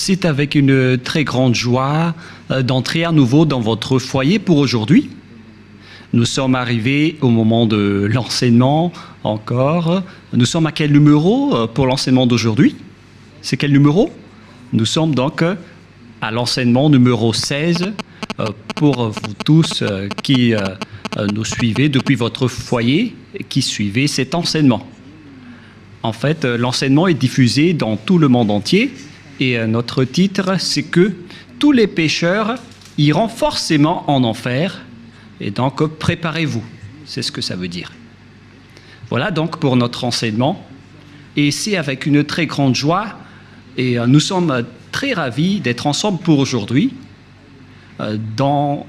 C'est avec une très grande joie d'entrer à nouveau dans votre foyer pour aujourd'hui. Nous sommes arrivés au moment de l'enseignement encore. Nous sommes à quel numéro pour l'enseignement d'aujourd'hui? C'est quel numéro? Nous sommes donc à l'enseignement numéro 16 pour vous tous qui nous suivez depuis votre foyer et qui suivez cet enseignement. En fait, l'enseignement est diffusé dans tout le monde entier et notre titre, c'est que tous les pécheurs iront forcément en enfer et donc préparez-vous. C'est ce que ça veut dire. Voilà donc pour notre enseignement et c'est avec une très grande joie et nous sommes très ravis d'être ensemble pour aujourd'hui dans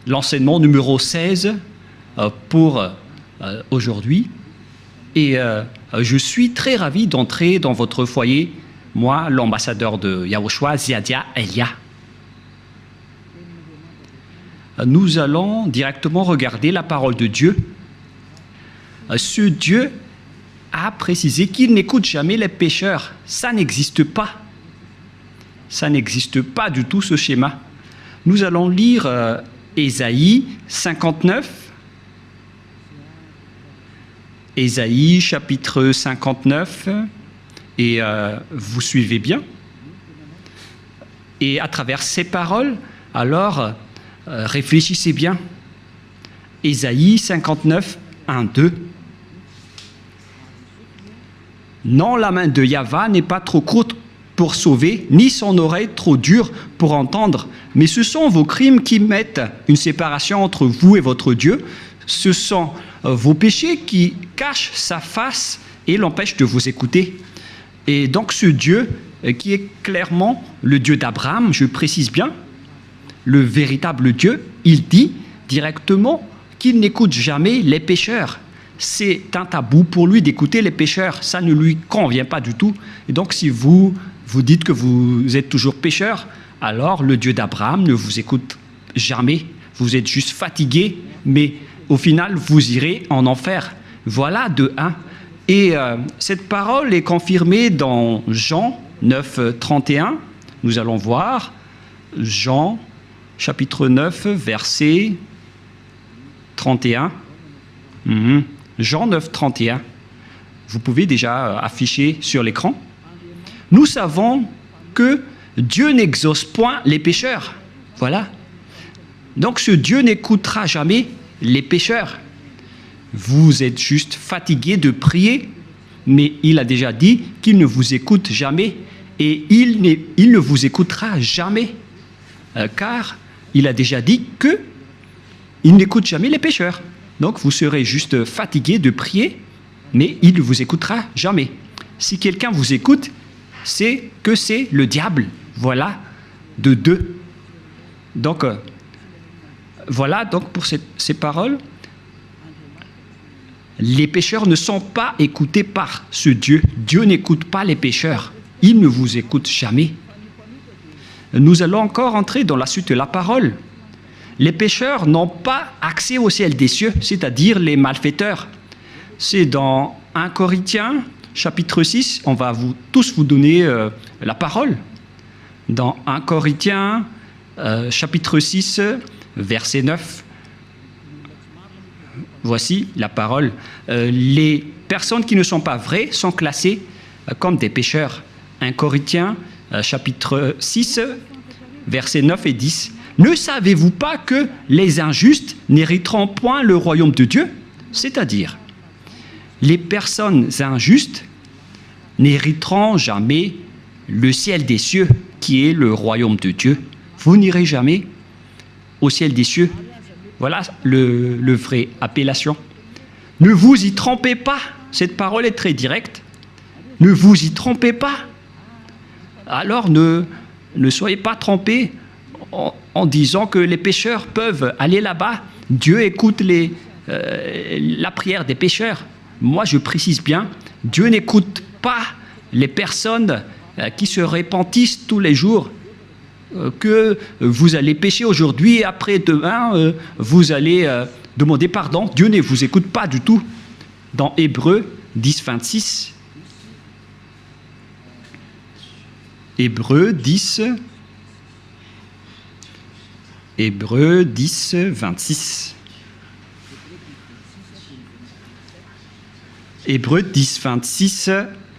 l'enseignement numéro 16 pour aujourd'hui. Et je suis très ravi d'entrer dans votre foyer, moi, l'ambassadeur de Yahushua, Ziadia Elia. Nous allons directement regarder la parole de Dieu. Ce Dieu a précisé qu'il n'écoute jamais les pécheurs. Ça n'existe pas. Ça n'existe pas du tout, ce schéma. Nous allons lire Ésaïe 59. Ésaïe chapitre 59. Et vous suivez bien. Et à travers ces paroles, alors, réfléchissez bien. Ésaïe 59, 1, 2. Non, la main de Yahva n'est pas trop courte pour sauver, ni son oreille trop dure pour entendre, mais ce sont vos crimes qui mettent une séparation entre vous et votre Dieu. Ce sont vos péchés qui cachent sa face et l'empêchent de vous écouter. Et donc ce Dieu, qui est clairement le Dieu d'Abraham, je précise bien, le véritable Dieu, il dit directement qu'il n'écoute jamais les pécheurs. C'est un tabou pour lui d'écouter les pécheurs. Ça ne lui convient pas du tout. Et donc si vous dites que vous êtes toujours pécheur, alors le Dieu d'Abraham ne vous écoute jamais. Vous êtes juste fatigué, mais au final, vous irez en enfer. Voilà de 1. Et cette parole est confirmée dans Jean 9, 31. Nous allons voir Jean chapitre 9, verset 31. Jean 9, 31. Vous pouvez déjà afficher sur l'écran. Nous savons que Dieu n'exauce point les pécheurs. Voilà. Donc ce Dieu n'écoutera jamais les pécheurs. Vous êtes juste fatigué de prier, mais il a déjà dit qu'il ne vous écoute jamais et il ne vous écoutera jamais, car il a déjà dit qu'il n'écoute jamais les pécheurs. Donc vous serez juste fatigué de prier, mais il ne vous écoutera jamais. Si quelqu'un vous écoute, c'est que c'est le diable. Voilà, de 2. Donc, voilà donc pour ces paroles. Les pécheurs ne sont pas écoutés par ce Dieu. Dieu n'écoute pas les pécheurs. Il ne vous écoute jamais. Nous allons encore entrer dans la suite de la parole. Les pécheurs n'ont pas accès au ciel des cieux, c'est-à-dire les malfaiteurs. C'est dans 1 Corinthiens, chapitre 6, on va tous vous donner la parole. Dans 1 Corinthiens, chapitre 6, verset 9. Voici la parole. Les personnes qui ne sont pas vraies sont classées comme des pécheurs. 1 Corinthiens, chapitre 6, versets 9 et 10. Ne savez-vous pas que les injustes n'hériteront point le royaume de Dieu? C'est-à-dire, les personnes injustes n'hériteront jamais le ciel des cieux, qui est le royaume de Dieu. Vous n'irez jamais au ciel des cieux. Voilà le vrai appellation. Ne vous y trompez pas. Cette parole est très directe. Ne vous y trompez pas. Alors ne soyez pas trompés en disant que les pécheurs peuvent aller là-bas. Dieu écoute la prière des pécheurs. Moi, je précise bien, Dieu n'écoute pas les personnes qui se repentissent tous les jours. Que vous allez pécher aujourd'hui et après demain, vous allez demander pardon. Dieu ne vous écoute pas du tout. Dans Hébreux 10, 26, Hébreux 10, 26. Hébreux 10, 26,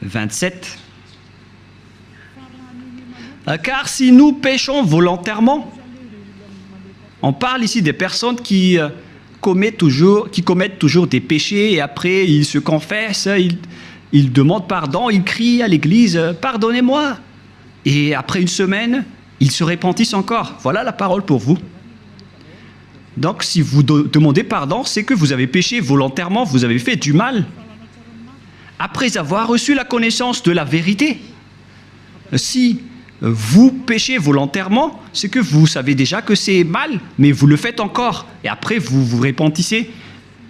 27. Car si nous péchons volontairement, on parle ici des personnes qui commettent toujours des péchés et après ils se confessent, ils demandent pardon, ils crient à l'église « Pardonnez-moi » et après une semaine, ils se repentissent encore. Voilà la parole pour vous. Donc si vous demandez pardon, c'est que vous avez péché volontairement, vous avez fait du mal. Après avoir reçu la connaissance de la vérité, si vous péchez volontairement, c'est que vous savez déjà que c'est mal, mais vous le faites encore. Et après, vous vous repentissez.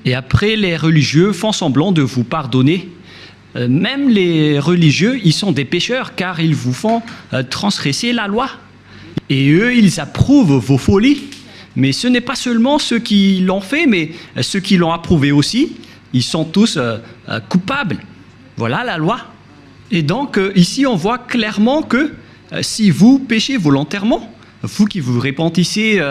Et après, les religieux font semblant de vous pardonner. Même les religieux, ils sont des pécheurs, car ils vous font transgresser la loi. Et eux, ils approuvent vos folies. Mais ce n'est pas seulement ceux qui l'ont fait, mais ceux qui l'ont approuvé aussi. Ils sont tous coupables. Voilà la loi. Et donc, ici, on voit clairement que si vous péchez volontairement, vous qui vous repentissez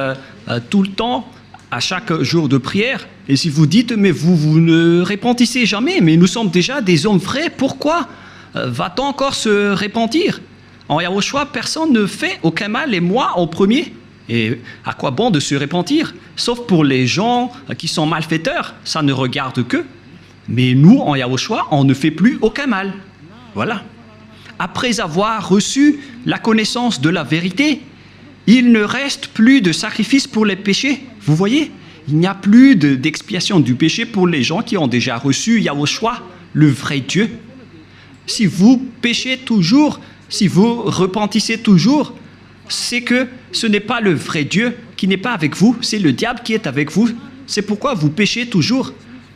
tout le temps, à chaque jour de prière, et si vous dites, mais vous ne repentissez jamais, mais nous sommes déjà des hommes vrais, pourquoi va-t-on encore se repentir? En Yahushua, personne ne fait aucun mal, et moi en premier. Et à quoi bon de se repentir? Sauf pour les gens qui sont malfaiteurs, ça ne regarde qu'eux. Mais nous, en Yahushua, on ne fait plus aucun mal. Voilà. Après avoir reçu la connaissance de la vérité, il ne reste plus de sacrifice pour les péchés. Vous voyez, il n'y a plus d'expiation du péché pour les gens qui ont déjà reçu Yahushua, le vrai Dieu. Si vous péchez toujours, si vous repentissez toujours, c'est que ce n'est pas le vrai Dieu qui n'est pas avec vous, c'est le diable qui est avec vous. C'est pourquoi vous péchez toujours.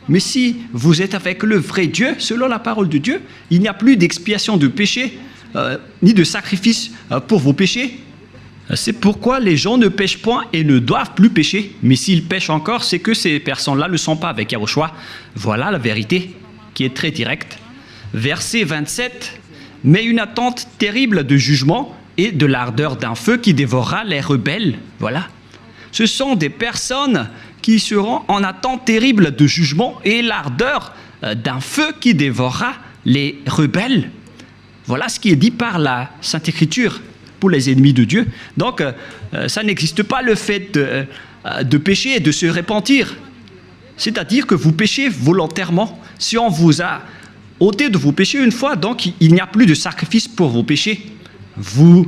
Mais si vous êtes avec le vrai Dieu, selon la parole de Dieu, il n'y a plus d'expiation de péché, ni de sacrifice pour vos péchés. C'est pourquoi les gens ne pêchent point et ne doivent plus pécher. Mais s'ils pêchent encore, c'est que ces personnes-là ne sont pas avec Yahushua. Voilà la vérité qui est très directe. Verset 27, « Mais une attente terrible de jugement et de l'ardeur d'un feu qui dévorera les rebelles. » Voilà. Ce sont des personnes qui seront en attente terrible de jugement et l'ardeur d'un feu qui dévorera les rebelles. Voilà ce qui est dit par la Sainte Écriture pour les ennemis de Dieu. Donc, ça n'existe pas le fait de pécher et de se repentir. C'est-à-dire que vous péchez volontairement. Si on vous a ôté de vos péchés une fois, donc il n'y a plus de sacrifice pour vos péchés. Vous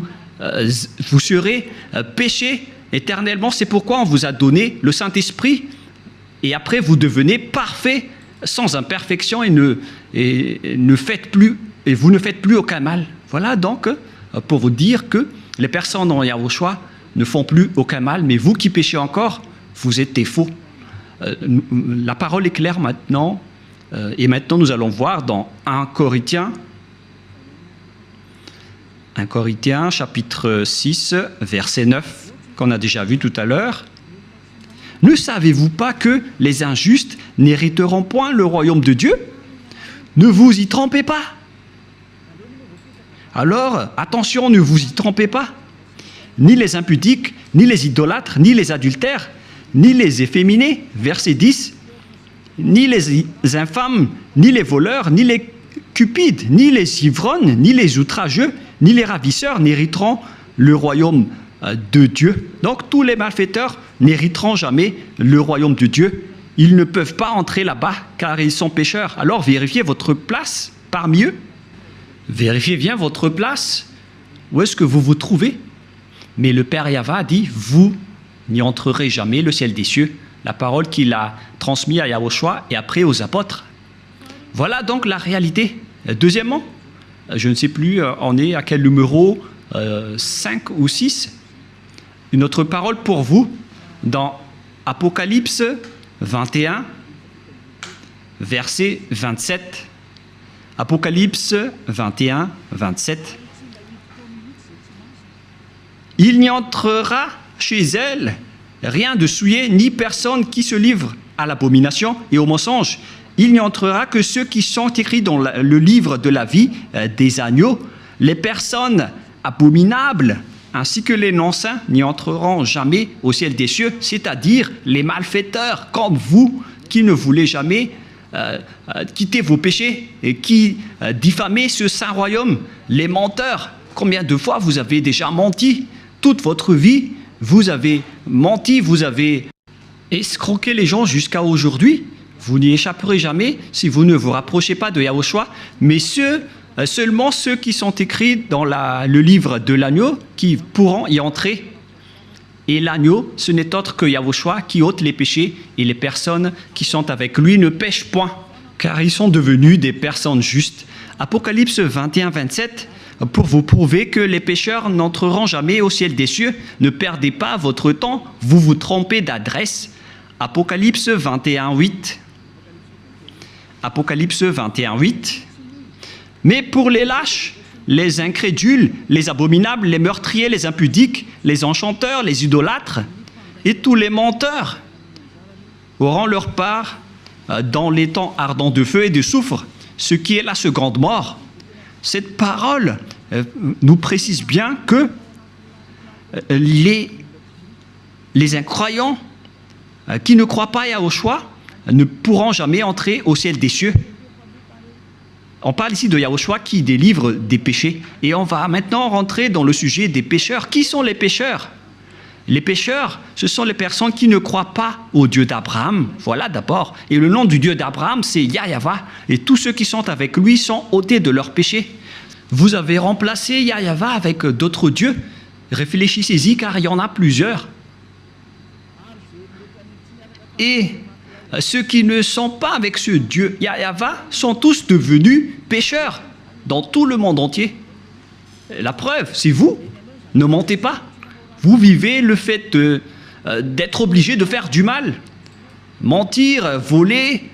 serez péchés éternellement. C'est pourquoi on vous a donné le Saint-Esprit et après vous devenez parfait sans imperfection et vous ne faites plus aucun mal. Voilà donc pour vous dire que les personnes en Yahushua ne font plus aucun mal, mais vous qui péchez encore, vous êtes des faux. La parole est claire maintenant, et maintenant nous allons voir dans 1 Corinthiens chapitre 6, verset 9, qu'on a déjà vu tout à l'heure. « Ne savez-vous pas que les injustes n'hériteront point le royaume de Dieu? Ne vous y trompez pas. » Alors, attention, ne vous y trompez pas. Ni les impudiques, ni les idolâtres, ni les adultères, ni les efféminés, verset 10, ni les infâmes, ni les voleurs, ni les cupides, ni les ivrognes, ni les outrageux, ni les ravisseurs n'hériteront le royaume de Dieu. Donc tous les malfaiteurs n'hériteront jamais le royaume de Dieu. Ils ne peuvent pas entrer là-bas car ils sont pécheurs. Alors vérifiez votre place parmi eux. Vérifiez bien votre place. Où est-ce que vous vous trouvez? Mais le Père Yahva dit, vous n'y entrerez jamais le ciel des cieux. La parole qu'il a transmise à Yahushua et après aux apôtres. Voilà donc la réalité. Deuxièmement, je ne sais plus, on est à quel numéro, 5 ou 6. Une autre parole pour vous, dans Apocalypse 21, verset 27. Apocalypse 21, 27. Il n'y entrera chez elle rien de souillé, ni personne qui se livre à l'abomination et au mensonge. Il n'y entrera que ceux qui sont écrits dans le livre de la vie des agneaux. Les personnes abominables, ainsi que les non-saints n'y entreront jamais au ciel des cieux, c'est-à-dire les malfaiteurs comme vous qui ne voulez jamais quitter vos péchés et qui diffamez ce saint royaume, les menteurs. Combien de fois vous avez déjà menti? Toute votre vie, vous avez menti, vous avez escroqué les gens jusqu'à aujourd'hui. Vous n'y échapperez jamais si vous ne vous rapprochez pas de Yahushua, mais seulement ceux qui sont écrits dans le livre de l'agneau qui pourront y entrer. Et l'agneau, ce n'est autre que Yahushua qui ôte les péchés, et les personnes qui sont avec lui ne pêchent point, car ils sont devenus des personnes justes. Apocalypse 21, 27, pour vous prouver que les pécheurs n'entreront jamais au ciel des cieux, ne perdez pas votre temps, vous vous trompez d'adresse. Apocalypse 21, 8. Apocalypse 21, 8. Mais pour les lâches, les incrédules, les abominables, les meurtriers, les impudiques, les enchanteurs, les idolâtres et tous les menteurs auront leur part dans les temps ardents de feu et de soufre, ce qui est la seconde mort. Cette parole nous précise bien que les incroyants qui ne croient pas à Yahushua ne pourront jamais entrer au ciel des cieux. On parle ici de Yahushua qui délivre des péchés. Et on va maintenant rentrer dans le sujet des pécheurs. Qui sont les pécheurs? Les pécheurs, ce sont les personnes qui ne croient pas au Dieu d'Abraham. Voilà d'abord. Et le nom du Dieu d'Abraham, c'est Yahyawa. Et tous ceux qui sont avec lui sont ôtés de leurs péchés. Vous avez remplacé Yahyawa avec d'autres dieux. Réfléchissez-y car il y en a plusieurs. Et ceux qui ne sont pas avec ce Dieu Yahyawa sont tous devenus pécheurs dans tout le monde entier. La preuve, c'est vous. Ne mentez pas. Vous vivez le fait d'être obligé de faire du mal. Mentir, voler,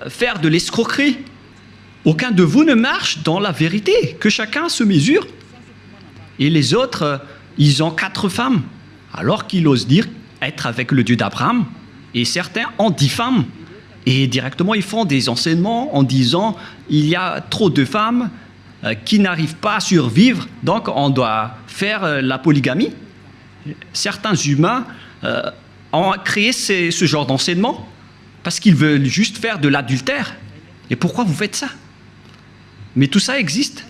faire de l'escroquerie. Aucun de vous ne marche dans la vérité. Que chacun se mesure. Et les autres, ils ont 4 femmes. Alors qu'ils osent dire être avec le Dieu d'Abraham. Et certains en diffament. Et directement, ils font des enseignements en disant il y a trop de femmes qui n'arrivent pas à survivre, donc on doit faire la polygamie. Certains humains ont créé ce genre d'enseignement parce qu'ils veulent juste faire de l'adultère. Et pourquoi vous faites ça? Mais tout ça existe.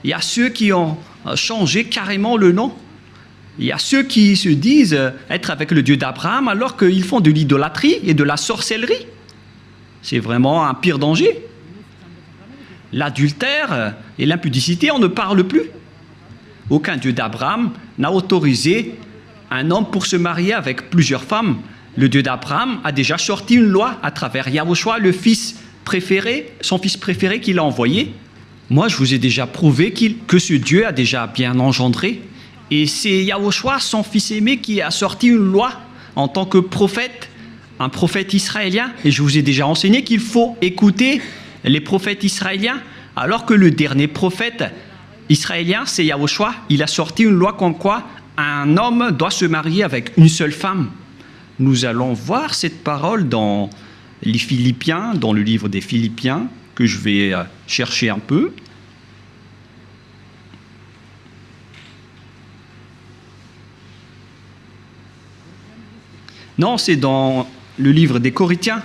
Il y a ceux qui ont changé carrément le nom. Il y a ceux qui se disent être avec le Dieu d'Abraham alors qu'ils font de l'idolâtrie et de la sorcellerie. C'est vraiment un pire danger. L'adultère et l'impudicité, on ne parle plus. Aucun Dieu d'Abraham n'a autorisé un homme pour se marier avec plusieurs femmes. Le Dieu d'Abraham a déjà sorti une loi à travers Yahushua, le fils préféré, son fils préféré qu'il a envoyé. Moi, je vous ai déjà prouvé que ce Dieu a déjà bien engendré. Et c'est Yahushua, son fils aimé, qui a sorti une loi en tant que prophète, un prophète israélien. Et je vous ai déjà enseigné qu'il faut écouter les prophètes israéliens, alors que le dernier prophète israélien, c'est Yahushua. Il a sorti une loi comme quoi un homme doit se marier avec une seule femme. Nous allons voir cette parole dans les Philippiens, dans le livre des Philippiens, que je vais chercher un peu. Non, c'est dans le livre des Corinthiens.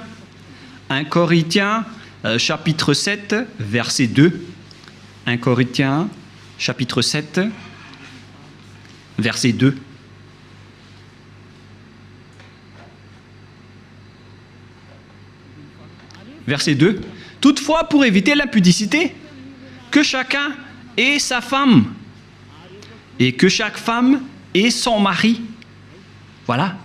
1 Corinthiens, chapitre 7, verset 2. 1 Corinthiens, chapitre 7, verset 2. Verset 2. Toutefois, pour éviter l'impudicité, que chacun ait sa femme, et que chaque femme ait son mari. Voilà.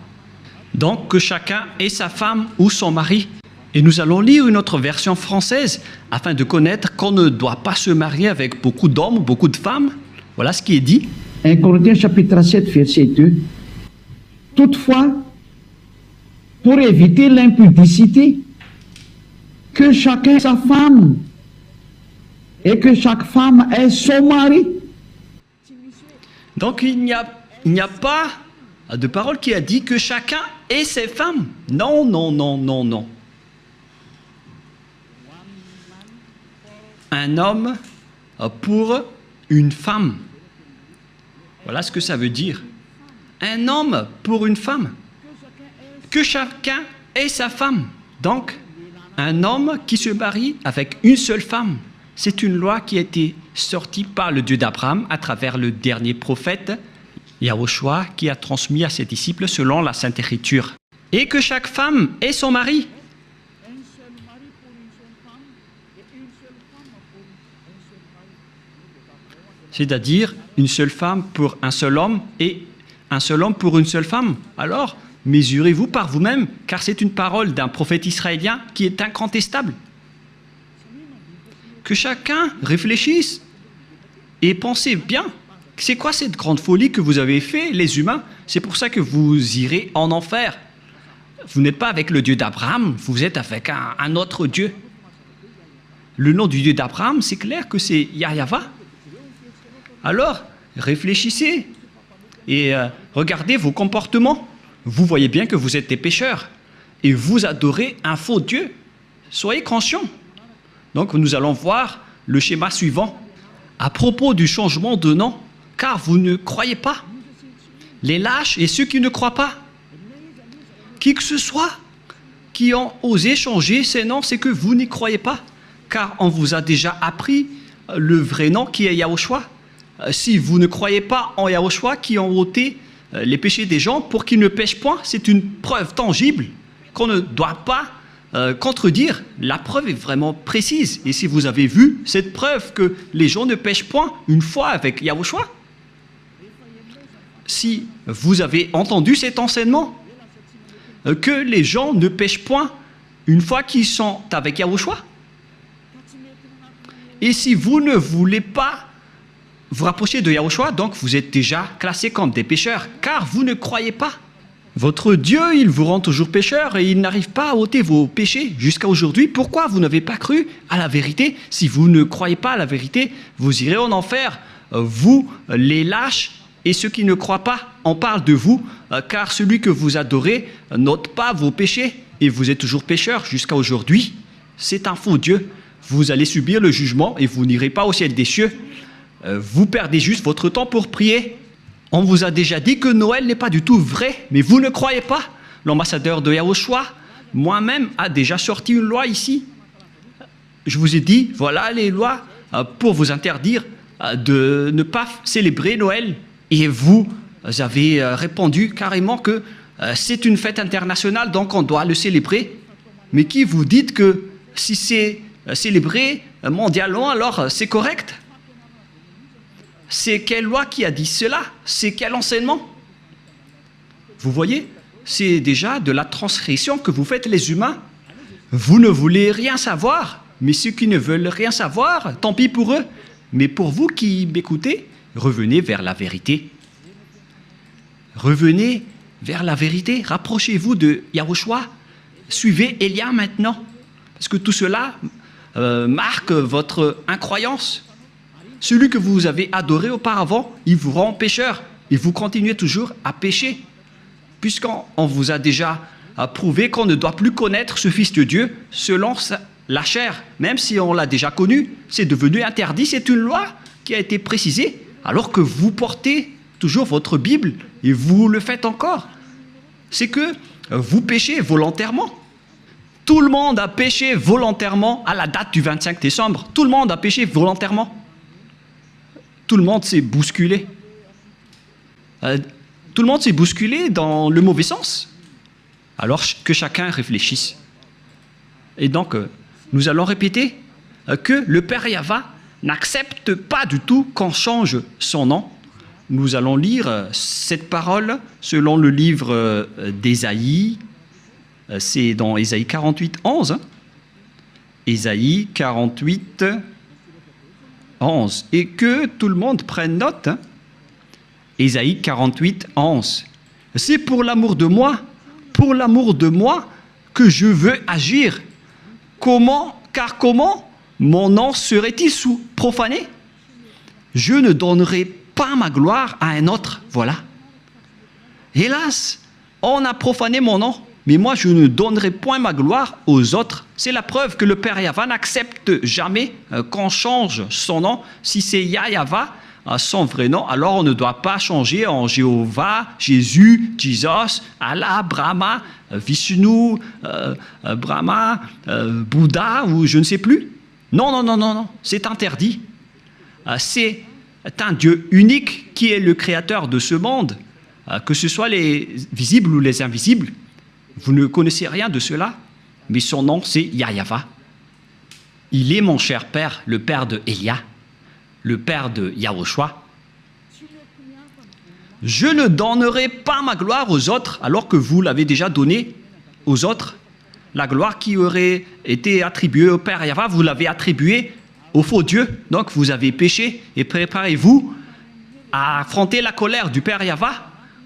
Donc, que chacun ait sa femme ou son mari. Et nous allons lire une autre version française, afin de connaître qu'on ne doit pas se marier avec beaucoup d'hommes, beaucoup de femmes. Voilà ce qui est dit. 1 Corinthiens chapitre 7, verset 2. Toutefois, pour éviter l'impudicité, que chacun ait sa femme et que chaque femme ait son mari. Donc il n'y a pas de parole qui a dit que chacun ait ses femmes. Non, non, non, non, non. Un homme pour une femme. Voilà ce que ça veut dire. Un homme pour une femme. Que chacun ait sa femme. Donc, un homme qui se marie avec une seule femme. C'est une loi qui a été sortie par le Dieu d'Abraham à travers le dernier prophète, Yahushua, qui a transmis à ses disciples selon la Sainte Écriture. Et que chaque femme ait son mari. C'est-à-dire une seule femme pour un seul homme et un seul homme pour une seule femme. Alors, mesurez-vous par vous-même, car c'est une parole d'un prophète israélien qui est incontestable. Que chacun réfléchisse et pensez bien. C'est quoi cette grande folie que vous avez fait, les humains? C'est pour ça que vous irez en enfer. Vous n'êtes pas avec le Dieu d'Abraham, vous êtes avec un autre Dieu. Le nom du Dieu d'Abraham, c'est clair que c'est Yahva. Alors, réfléchissez et regardez vos comportements. Vous voyez bien que vous êtes des pécheurs et vous adorez un faux Dieu. Soyez conscients. Donc, nous allons voir le schéma suivant. À propos du changement de nom, car vous ne croyez pas. Les lâches et ceux qui ne croient pas. Qui que ce soit qui ont osé changer ces noms, c'est que vous n'y croyez pas. Car on vous a déjà appris le vrai nom qui est Yahushua. Si vous ne croyez pas en Yahushua qui ont ôté les péchés des gens pour qu'ils ne pêchent point, c'est une preuve tangible qu'on ne doit pas contredire. La preuve est vraiment précise. Et si vous avez vu cette preuve que les gens ne pêchent point une fois avec Yahushua, si vous avez entendu cet enseignement, que les gens ne pêchent point une fois qu'ils sont avec Yahushua, et si vous ne voulez pas vous rapprocher de Yahushua, donc vous êtes déjà classés comme des pécheurs, car vous ne croyez pas. Votre Dieu, il vous rend toujours pécheur et il n'arrive pas à ôter vos péchés jusqu'à aujourd'hui. Pourquoi vous n'avez pas cru à la vérité? Si vous ne croyez pas à la vérité, vous irez en enfer. Vous, les lâches et ceux qui ne croient pas, on parle de vous, car celui que vous adorez n'ôte pas vos péchés et vous êtes toujours pécheur jusqu'à aujourd'hui. C'est un faux Dieu. Vous allez subir le jugement et vous n'irez pas au ciel des cieux. Vous perdez juste votre temps pour prier. On vous a déjà dit que Noël n'est pas du tout vrai, mais vous ne croyez pas. L'ambassadeur de Yahushua, moi-même, a déjà sorti une loi ici. Je vous ai dit, voilà les lois pour vous interdire de ne pas célébrer Noël. Et vous avez répondu carrément que c'est une fête internationale, donc on doit le célébrer. Mais qui vous dites que si c'est célébré mondialement, alors c'est correct? C'est quelle loi qui a dit cela? C'est quel enseignement? Vous voyez, c'est déjà de la transgression que vous faites les humains. Vous ne voulez rien savoir, mais ceux qui ne veulent rien savoir, tant pis pour eux. Mais pour vous qui m'écoutez, revenez vers la vérité. Revenez vers la vérité. Rapprochez-vous de Yahushua. Suivez Élia maintenant. Parce que tout cela marque votre incroyance. Celui que vous avez adoré auparavant, il vous rend pécheur. Et vous continuez toujours à pécher. Puisqu'on vous a déjà prouvé qu'on ne doit plus connaître ce Fils de Dieu selon la chair. Même si on l'a déjà connu, c'est devenu interdit. C'est une loi qui a été précisée. Alors que vous portez toujours votre Bible et vous le faites encore. C'est que vous péchez volontairement. Tout le monde a péché volontairement à la date du 25 décembre. Tout le monde a péché volontairement. Tout le monde s'est bousculé. Tout le monde s'est bousculé dans le mauvais sens. Alors que chacun réfléchisse. Et donc, nous allons répéter que le Père Yahva n'accepte pas du tout qu'on change son nom. Nous allons lire cette parole selon le livre d'Ésaïe. C'est dans Ésaïe 48, 11. Hein? Ésaïe 48, 11. Et que tout le monde prenne note. Hein? Ésaïe 48, 11. C'est pour l'amour de moi que je veux agir. Car comment mon nom serait-il profané? Je ne donnerai pas ma gloire à un autre. Voilà. Hélas, on a profané mon nom, mais moi je ne donnerai point ma gloire aux autres. C'est la preuve que le Père Yahva n'accepte jamais qu'on change son nom. Si c'est Yahva, son vrai nom, alors on ne doit pas changer en Jéhovah, Jésus, Jesus, Allah, Brahma, Vishnu, Brahma, Bouddha ou je ne sais plus. Non, non, non, non, non, c'est interdit. C'est un Dieu unique qui est le créateur de ce monde, que ce soit les visibles ou les invisibles. Vous ne connaissez rien de cela, mais son nom c'est Yahweh. Il est mon cher père, le père de Elia, le père de Yahushua. Je ne donnerai pas ma gloire aux autres alors que vous l'avez déjà donnée aux autres. La gloire qui aurait été attribuée au Père Yahweh, vous l'avez attribuée au faux Dieu. Donc vous avez péché et préparez-vous à affronter la colère du Père Yahweh.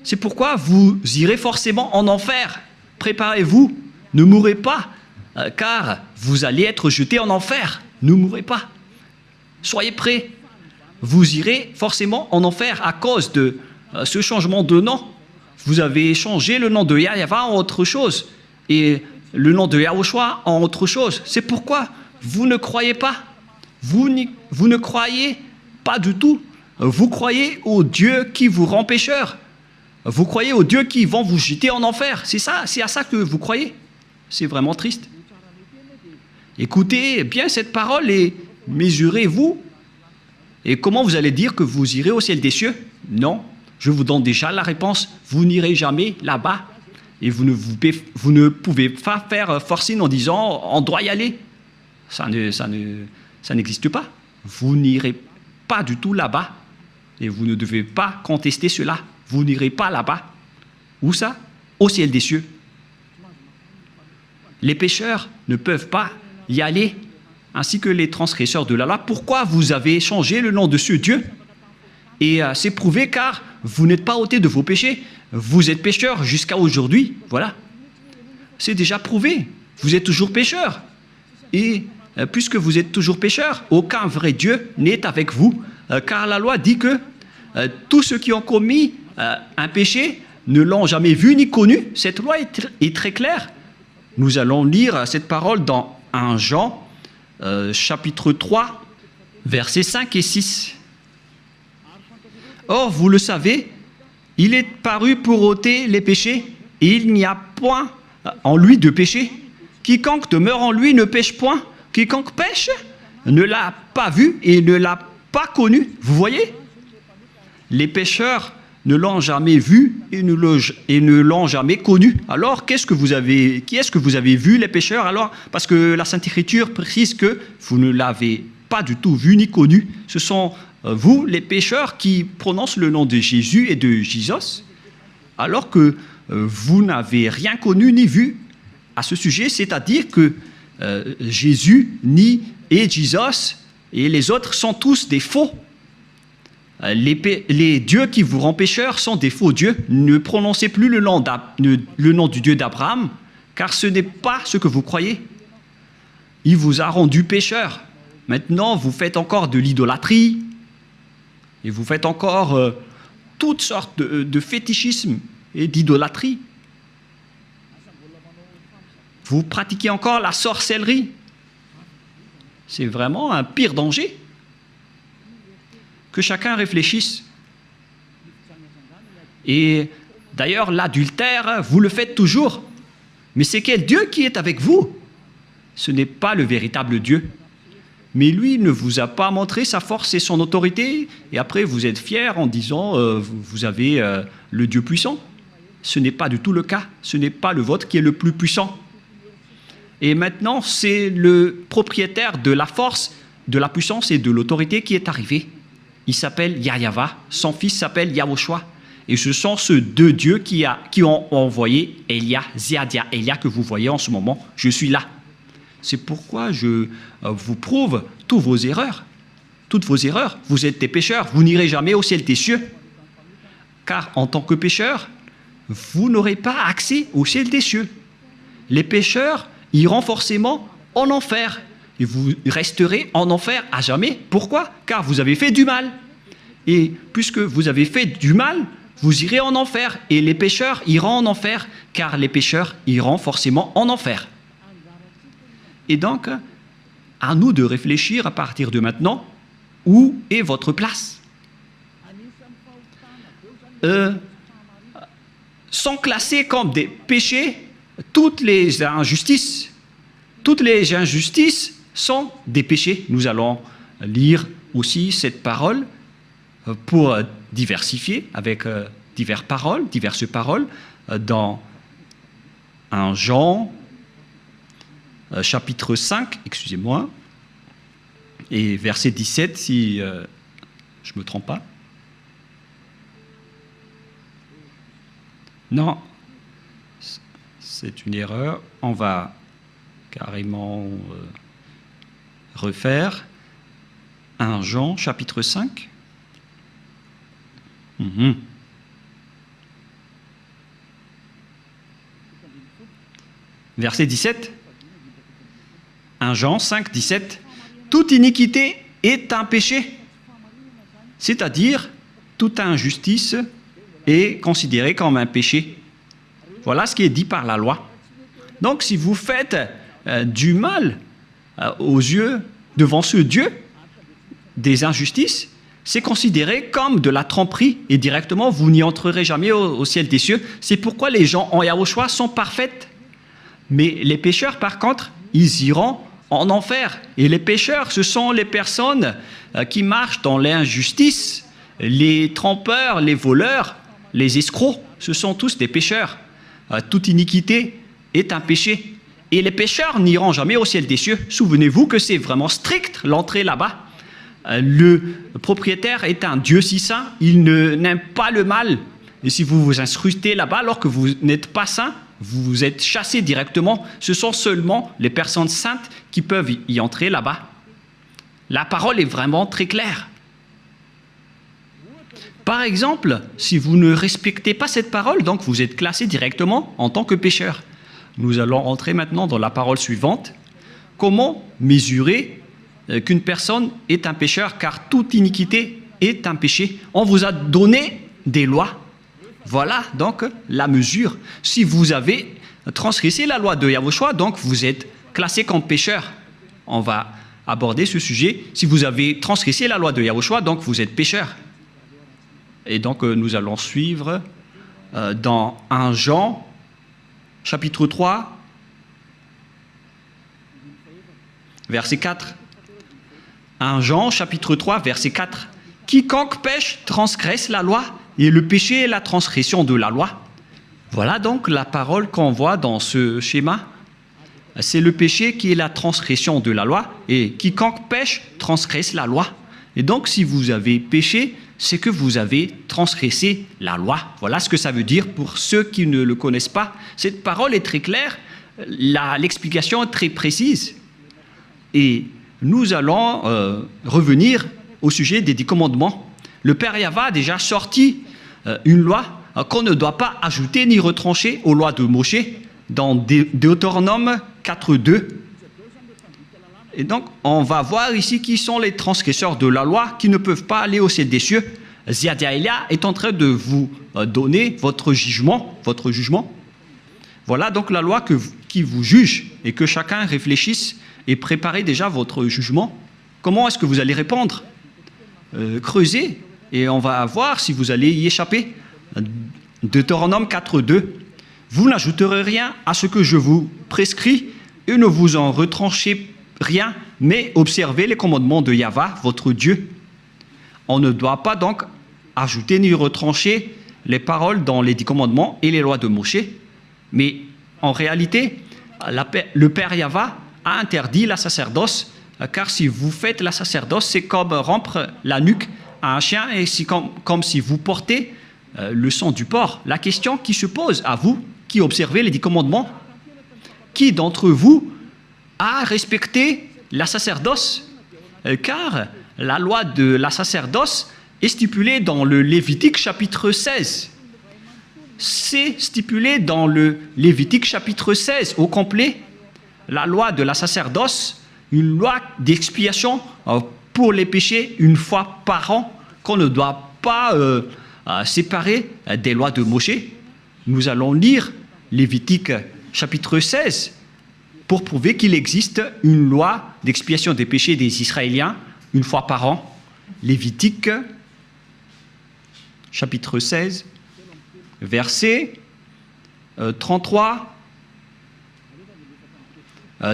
C'est pourquoi vous irez forcément en enfer. Préparez-vous, ne mourrez pas, car vous allez être jetés en enfer. Ne mourrez pas. Soyez prêts. Vous irez forcément en enfer à cause de ce changement de nom. Vous avez changé le nom de Yahweh en autre chose et le nom de Yahushua en autre chose. C'est pourquoi vous ne croyez pas. Vous ne croyez pas du tout. Vous croyez au Dieu qui vous rend pécheur. Vous croyez aux dieux qui vont vous jeter en enfer. C'est ça, c'est à ça que vous croyez. C'est vraiment triste. Écoutez bien cette parole et mesurez-vous. Et comment vous allez dire que vous irez au ciel des cieux? Non, je vous donne déjà la réponse. Vous n'irez jamais là-bas. Et vous ne pouvez pas faire forcing en disant on doit y aller. Ça n'existe pas. Vous n'irez pas du tout là-bas. Et vous ne devez pas contester cela. Vous n'irez pas là-bas. Où ça? Au ciel des cieux. Les pécheurs ne peuvent pas y aller, ainsi que les transgresseurs de la loi. Pourquoi vous avez changé le nom de ce Dieu? Et c'est prouvé car vous n'êtes pas ôté de vos péchés. Vous êtes pécheurs jusqu'à aujourd'hui. Voilà. C'est déjà prouvé. Vous êtes toujours pécheurs. Et puisque vous êtes toujours pécheurs, aucun vrai Dieu n'est avec vous. Car la loi dit que tous ceux qui ont commis un péché ne l'ont jamais vu ni connu. Cette loi est très claire. Nous allons lire cette parole dans 1 Jean, chapitre 3, versets 5 et 6. Or, vous le savez, il est paru pour ôter les péchés, et il n'y a point en lui de péché. Quiconque demeure en lui ne pêche point. Quiconque pêche ne l'a pas vu et ne l'a pas connu. Vous voyez? Les pécheurs ne l'ont jamais vu et ne l'ont jamais connu. Alors, qui est-ce que vous avez vu, les pécheurs? Alors, parce que la Sainte Écriture précise que vous ne l'avez pas du tout vu ni connu. Ce sont vous, les pécheurs, qui prononcent le nom de Jésus et de Jesus, alors que vous n'avez rien connu ni vu à ce sujet, c'est-à-dire que Jésus et Jesus et les autres sont tous des faux. Les dieux qui vous rendent pécheurs sont des faux dieux. Ne prononcez plus le nom du Dieu d'Abraham, car ce n'est pas ce que vous croyez. Il vous a rendu pécheur. Maintenant, vous faites encore de l'idolâtrie, et vous faites encore toutes sortes de fétichisme et d'idolâtrie. Vous pratiquez encore la sorcellerie. C'est vraiment un pire danger. Que chacun réfléchisse. Et d'ailleurs, l'adultère, vous le faites toujours. Mais c'est quel Dieu qui est avec vous? Ce n'est pas le véritable Dieu. Mais lui ne vous a pas montré sa force et son autorité, et après vous êtes fiers en disant vous avez le Dieu puissant. Ce n'est pas du tout le cas. Ce n'est pas le vôtre qui est le plus puissant. Et maintenant, c'est le propriétaire de la force, de la puissance et de l'autorité qui est arrivé. Il s'appelle Yahweh, son fils s'appelle Yahushua. Et ce sont ces deux dieux qui ont envoyé Elia, Ziadia Elia, que vous voyez en ce moment. Je suis là. C'est pourquoi je vous prouve toutes vos erreurs. Toutes vos erreurs. Vous êtes des pécheurs. Vous n'irez jamais au ciel des cieux. Car en tant que pécheurs, vous n'aurez pas accès au ciel des cieux. Les pécheurs iront forcément en enfer. Et vous resterez en enfer à jamais. Pourquoi? Car vous avez fait du mal. Et puisque vous avez fait du mal, vous irez en enfer. Et les pécheurs iront en enfer, car les pécheurs iront forcément en enfer. Et donc, à nous de réfléchir à partir de maintenant, où est votre place? sont classés comme des péchés. Toutes les injustices sont des péchés. Nous allons lire aussi cette parole pour diversifier avec diverses paroles dans 1 Jean chapitre 5, excusez-moi, et verset 17 si je ne me trompe pas. Non, c'est une erreur. On va carrément refaire 1 Jean chapitre 5. Verset 17. 1 Jean 5, 17. Toute iniquité est un péché, c'est-à-dire toute injustice est considérée comme un péché. Voilà ce qui est dit par la loi. Donc si vous faites du mal aux yeux, devant ce Dieu, des injustices, c'est considéré comme de la tromperie et directement vous n'y entrerez jamais au ciel des cieux. C'est pourquoi les gens en Yahushua sont parfaits. Mais les pécheurs, par contre, ils iront en enfer. Et les pécheurs, ce sont les personnes qui marchent dans l'injustice, les trompeurs, les voleurs, les escrocs, ce sont tous des pécheurs. Toute iniquité est un péché. Et les pécheurs n'iront jamais au ciel des cieux. Souvenez-vous que c'est vraiment strict l'entrée là-bas. Le propriétaire est un Dieu si saint, il n'aime pas le mal. Et si vous vous incrustez là-bas alors que vous n'êtes pas saint, vous êtes chassé directement. Ce sont seulement les personnes saintes qui peuvent y entrer là-bas. La parole est vraiment très claire. Par exemple, si vous ne respectez pas cette parole, donc vous êtes classé directement en tant que pécheur. Nous allons entrer maintenant dans la parole suivante. Comment mesurer qu'une personne est un pécheur, car toute iniquité est un péché. On vous a donné des lois. Voilà donc la mesure. Si vous avez transgressé la loi de Yahushua, donc vous êtes classé comme pécheur. On va aborder ce sujet. Si vous avez transgressé la loi de Yahushua, donc vous êtes pécheur. Et donc nous allons suivre dans 1 Jean, chapitre 3, verset 4. 1 Jean, chapitre 3, verset 4. Quiconque pêche transgresse la loi, et le péché est la transgression de la loi. Voilà donc la parole qu'on voit dans ce schéma. C'est le péché qui est la transgression de la loi, et quiconque pêche transgresse la loi. Et donc si vous avez péché, c'est que vous avez transgressé la loi. Voilà ce que ça veut dire pour ceux qui ne le connaissent pas. Cette parole est très claire, l'explication est très précise. Et nous allons revenir au sujet des 10 commandements. Le Père Yahva a déjà sorti une loi qu'on ne doit pas ajouter ni retrancher aux lois de Moshe dans Deutéronome 4.2. Et donc, on va voir ici qui sont les transgresseurs de la loi qui ne peuvent pas aller au ciel des cieux. Ziadiaïlia est en train de vous donner votre jugement. Voilà donc la loi qui vous juge et que chacun réfléchisse et prépare déjà votre jugement. Comment est-ce que vous allez répondre? Creusez et on va voir si vous allez y échapper. Deutéronome 4.2. Vous n'ajouterez rien à ce que je vous prescris et ne vous en retranchez rien, mais observez les commandements de Yahva, votre Dieu. On ne doit pas donc ajouter ni retrancher les paroles dans les 10 commandements et les lois de Moshe. Mais en réalité, le Père Yahva a interdit la sacerdoce, car si vous faites la sacerdoce, c'est comme rompre la nuque à un chien et c'est comme si vous portez le sang du porc. La question qui se pose à vous, qui observez les 10 commandements, qui d'entre vous a respecté la sacerdoce? Car la loi de la sacerdoce est stipulée dans le Lévitique chapitre 16. C'est stipulé dans le Lévitique chapitre 16 au complet. La loi de la sacerdoce, une loi d'expiation pour les péchés une fois par an, qu'on ne doit pas séparer des lois de Moshe. Nous allons lire Lévitique chapitre 16 pour prouver qu'il existe une loi d'expiation des péchés des Israéliens une fois par an. Lévitique chapitre 16. verset 33.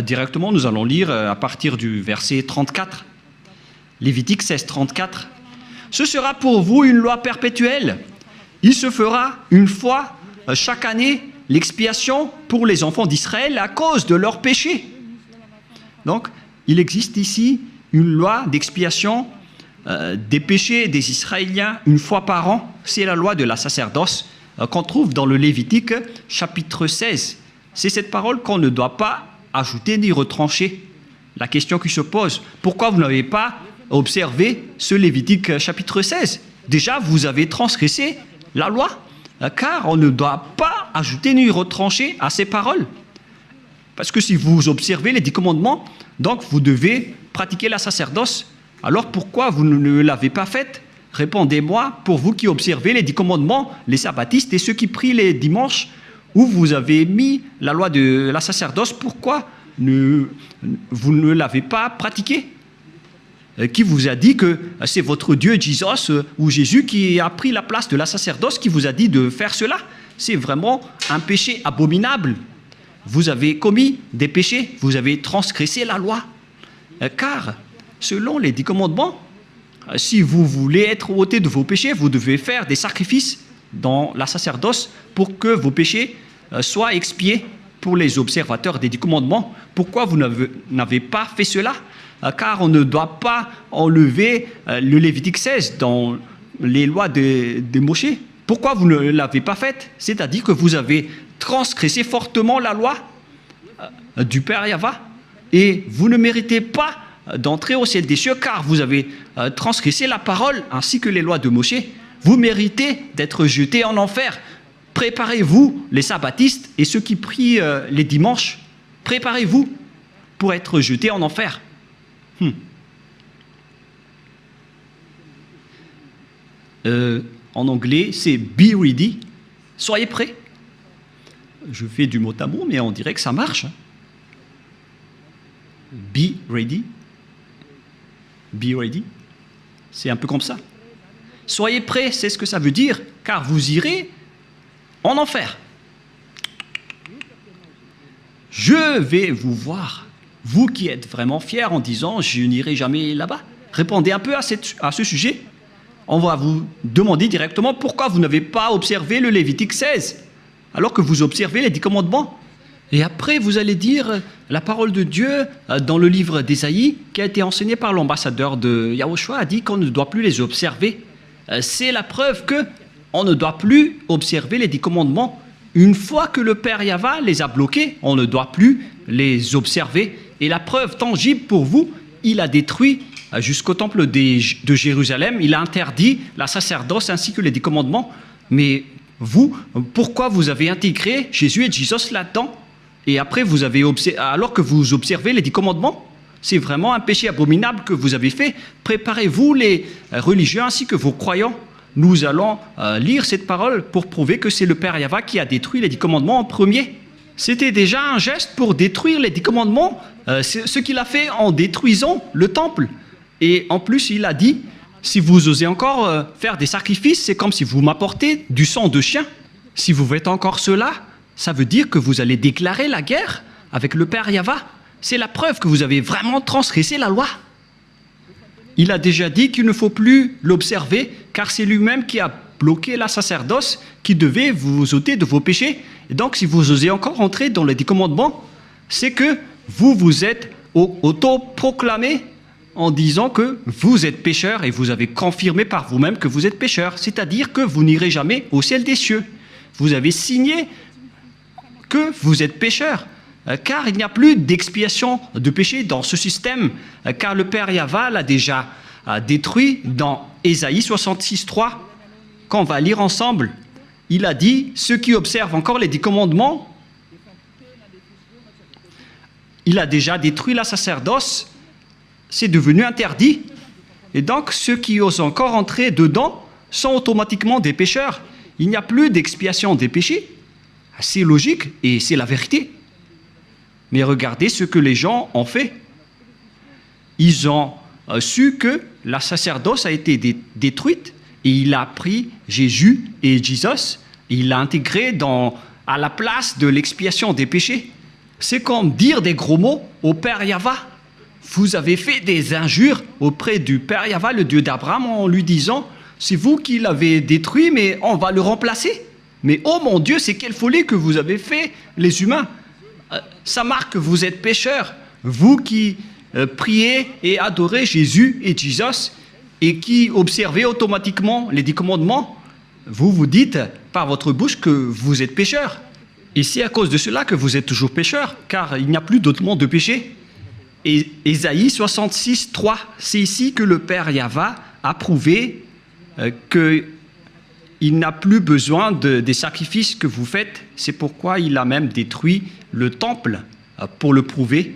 Directement, nous allons lire à partir du verset 34. Lévitique 16, 34. Ce sera pour vous une loi perpétuelle. Il se fera une fois chaque année l'expiation pour les enfants d'Israël à cause de leurs péchés. Donc, il existe ici une loi d'expiation des péchés des Israéliens une fois par an. C'est la loi de la sacerdoce qu'on trouve dans le Lévitique chapitre 16. C'est cette parole qu'on ne doit pas ajouter ni retrancher. La question qui se pose, pourquoi vous n'avez pas observé ce Lévitique chapitre 16? Déjà, vous avez transgressé la loi, car on ne doit pas ajouter ni retrancher à ces paroles. Parce que si vous observez les 10 commandements, donc vous devez pratiquer la sacerdoce. Alors pourquoi vous ne l'avez pas faite? Répondez-moi, pour vous qui observez les 10 commandements, les sabbatistes et ceux qui prient les dimanches, où vous avez mis la loi de la sacerdoce, pourquoi vous ne l'avez pas pratiquée? Qui vous a dit que c'est votre Dieu Jesus ou Jésus qui a pris la place de la sacerdoce, qui vous a dit de faire cela? C'est vraiment un péché abominable. Vous avez commis des péchés, vous avez transgressé la loi. Car, selon les 10 commandements, si vous voulez être ôté de vos péchés, vous devez faire des sacrifices dans la sacerdoce pour que vos péchés soient expiés pour les observateurs des 10 commandements. Pourquoi vous n'avez pas fait cela? Car on ne doit pas enlever le Lévitique 16 dans les lois de Moïse. Pourquoi vous ne l'avez pas faite? C'est-à-dire que vous avez transgressé fortement la loi du Père Yahva et vous ne méritez pas d'entrer au ciel des cieux car vous avez transgressé la parole ainsi que les lois de Moïse. Vous méritez d'être jetés en enfer. Préparez-vous, les sabbatistes et ceux qui prient les dimanches, préparez-vous pour être jetés en enfer. En anglais, c'est be ready. Soyez prêts. Je fais du mot à mot, mais on dirait que ça marche. Be ready. Be ready. C'est un peu comme ça. Soyez prêts, c'est ce que ça veut dire, car vous irez en enfer. Je vais vous voir, vous qui êtes vraiment fiers en disant « je n'irai jamais là-bas ». Répondez un peu à ce sujet. On va vous demander directement pourquoi vous n'avez pas observé le Lévitique 16, alors que vous observez les 10 commandements. Et après, vous allez dire la parole de Dieu dans le livre d'Ésaïe, qui a été enseigné par l'ambassadeur de Yahushua, a dit qu'on ne doit plus les observer. C'est la preuve qu'on ne doit plus observer les 10 commandements. Une fois que le Père Yahva les a bloqués, on ne doit plus les observer. Et la preuve tangible pour vous, il a détruit jusqu'au temple de Jérusalem, il a interdit la sacerdoce ainsi que les 10 commandements. Mais vous, pourquoi vous avez intégré Jésus et Jesus là-dedans? Et après, alors que vous observez les 10 commandements, c'est vraiment un péché abominable que vous avez fait. Préparez-vous, les religieux ainsi que vos croyants. Nous allons lire cette parole pour prouver que c'est le Père Yahva qui a détruit les 10 commandements en premier. C'était déjà un geste pour détruire les 10 commandements, ce qu'il a fait en détruisant le temple. Et en plus, il a dit, si vous osez encore faire des sacrifices, c'est comme si vous m'apportez du sang de chien. Si vous faites encore cela, ça veut dire que vous allez déclarer la guerre avec le Père Yahva. C'est la preuve que vous avez vraiment transgressé la loi. Il a déjà dit qu'il ne faut plus l'observer, car c'est lui-même qui a bloqué la sacerdoce, qui devait vous ôter de vos péchés. Et donc, si vous osez encore entrer dans les 10 commandements, c'est que vous vous êtes auto-proclamé en disant que vous êtes pécheur et vous avez confirmé par vous-même que vous êtes pécheur. C'est-à-dire que vous n'irez jamais au ciel des cieux. Vous avez signé que vous êtes pécheur. Car il n'y a plus d'expiation de péché dans ce système, car le Père Yahva l'a déjà détruit dans Ésaïe 66, 3, qu'on va lire ensemble. Il a dit, ceux qui observent encore les 10 commandements, il a déjà détruit la sacerdoce, c'est devenu interdit. Et donc, ceux qui osent encore entrer dedans sont automatiquement des pécheurs. Il n'y a plus d'expiation des péchés. C'est logique et c'est la vérité. Mais regardez ce que les gens ont fait. Ils ont su que la sacerdoce a été détruite et il a pris Jésus et Jesus Il l'a intégré à la place de l'expiation des péchés. C'est comme dire des gros mots au Père Yahva. Vous avez fait des injures auprès du Père Yahva, le Dieu d'Abraham, en lui disant « C'est vous qui l'avez détruit, mais on va le remplacer. » Mais oh mon Dieu, c'est quelle folie que vous avez fait, les humains. Ça marque que vous êtes pécheurs. Vous qui priez et adorez Jésus et Jesus et qui observez automatiquement les 10 commandements, vous vous dites par votre bouche que vous êtes pécheurs. Et c'est à cause de cela que vous êtes toujours pécheurs, car il n'y a plus d'autre monde de péché. Et Ésaïe 66, 3, c'est ici que le Père Yahva a prouvé qu'il n'a plus besoin des sacrifices que vous faites. C'est pourquoi il a même détruit le temple pour le prouver.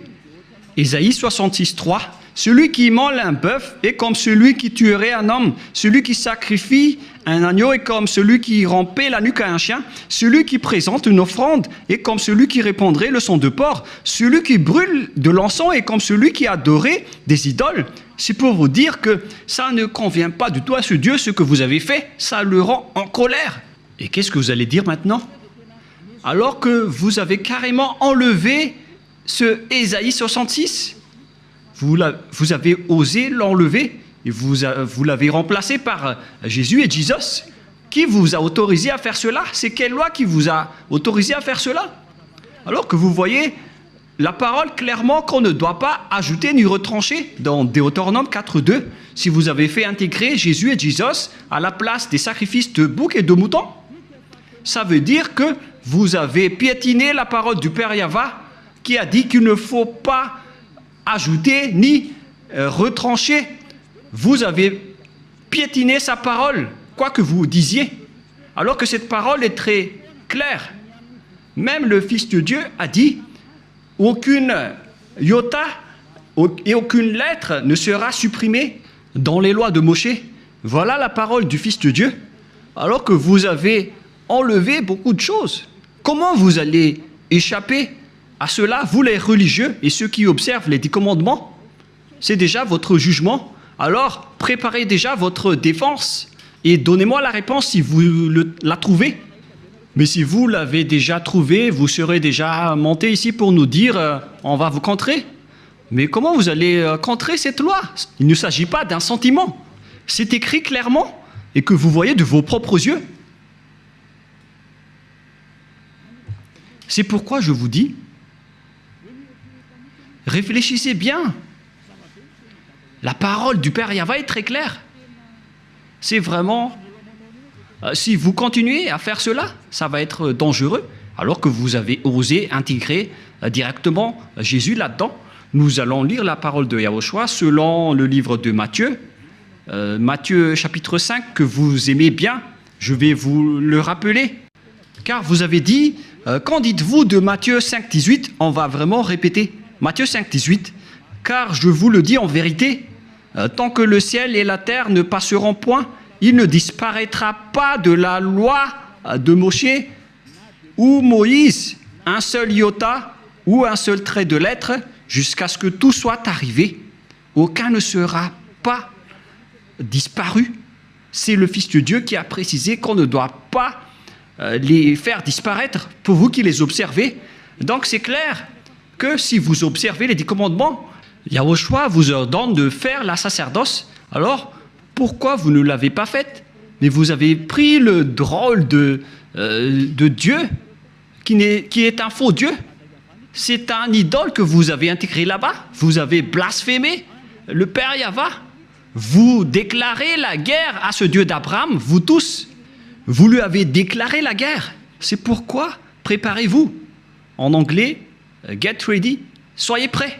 Ésaïe 66, 3, celui qui immole un bœuf est comme celui qui tuerait un homme. Celui qui sacrifie un agneau est comme celui qui rampait la nuque à un chien. Celui qui présente une offrande est comme celui qui répandrait le sang de porc. Celui qui brûle de l'encens est comme celui qui adorait des idoles. C'est pour vous dire que ça ne convient pas du tout à ce Dieu, ce que vous avez fait. Ça le rend en colère. Et qu'est-ce que vous allez dire maintenant? Alors que vous avez carrément enlevé ce Ésaïe 66, vous avez osé l'enlever et vous l'avez remplacé par Jésus et Jesus. Qui vous a autorisé à faire cela? C'est quelle loi qui vous a autorisé à faire cela? Alors que vous voyez la parole clairement qu'on ne doit pas ajouter ni retrancher dans Deutéronome 4.2. Si vous avez fait intégrer Jésus et Jesus à la place des sacrifices de boucs et de moutons, ça veut dire que vous avez piétiné la parole du Père Yahva qui a dit qu'il ne faut pas ajouter ni retrancher. Vous avez piétiné sa parole, quoi que vous disiez, alors que cette parole est très claire. Même le Fils de Dieu a dit « Aucune iota et aucune lettre ne sera supprimée dans les lois de Moshe. » Voilà la parole du Fils de Dieu, alors que vous avez enlevé beaucoup de choses. Comment vous allez échapper à cela, vous les religieux et ceux qui observent les 10 commandements? C'est déjà votre jugement. Alors, préparez déjà votre défense et donnez-moi la réponse si vous la trouvez. Mais si vous l'avez déjà trouvé, vous serez déjà monté ici pour nous dire on va vous contrer. Mais comment vous allez contrer cette loi? Il ne s'agit pas d'un sentiment. C'est écrit clairement et que vous voyez de vos propres yeux. C'est pourquoi je vous dis, réfléchissez bien. La parole du Père Yahva est très claire. C'est vraiment... si vous continuez à faire cela, ça va être dangereux, alors que vous avez osé intégrer directement Jésus là-dedans. Nous allons lire la parole de Yahushua selon le livre de Matthieu. Matthieu chapitre 5, que vous aimez bien. Je vais vous le rappeler. Car vous avez dit, qu'en dites-vous de Matthieu 5, 18? On va vraiment répéter. Matthieu 5, 18. Car je vous le dis en vérité, tant que le ciel et la terre ne passeront point, il ne disparaîtra pas de la loi de Moshe ou Moïse un seul iota ou un seul trait de lettre jusqu'à ce que tout soit arrivé. Aucun ne sera pas disparu. C'est le Fils de Dieu qui a précisé qu'on ne doit pas les faire disparaître pour vous qui les observez. Donc c'est clair que si vous observez les 10 commandements, Yahushua vous ordonne de faire la sacerdoce. Alors, pourquoi vous ne l'avez pas faite? Mais vous avez pris le drôle de Dieu, qui est un faux Dieu. C'est un idole que vous avez intégré là-bas. Vous avez blasphémé le Père Yahva. Vous déclarez la guerre à ce Dieu d'Abraham, vous tous. Vous lui avez déclaré la guerre. C'est pourquoi préparez-vous. En anglais, get ready, soyez prêts.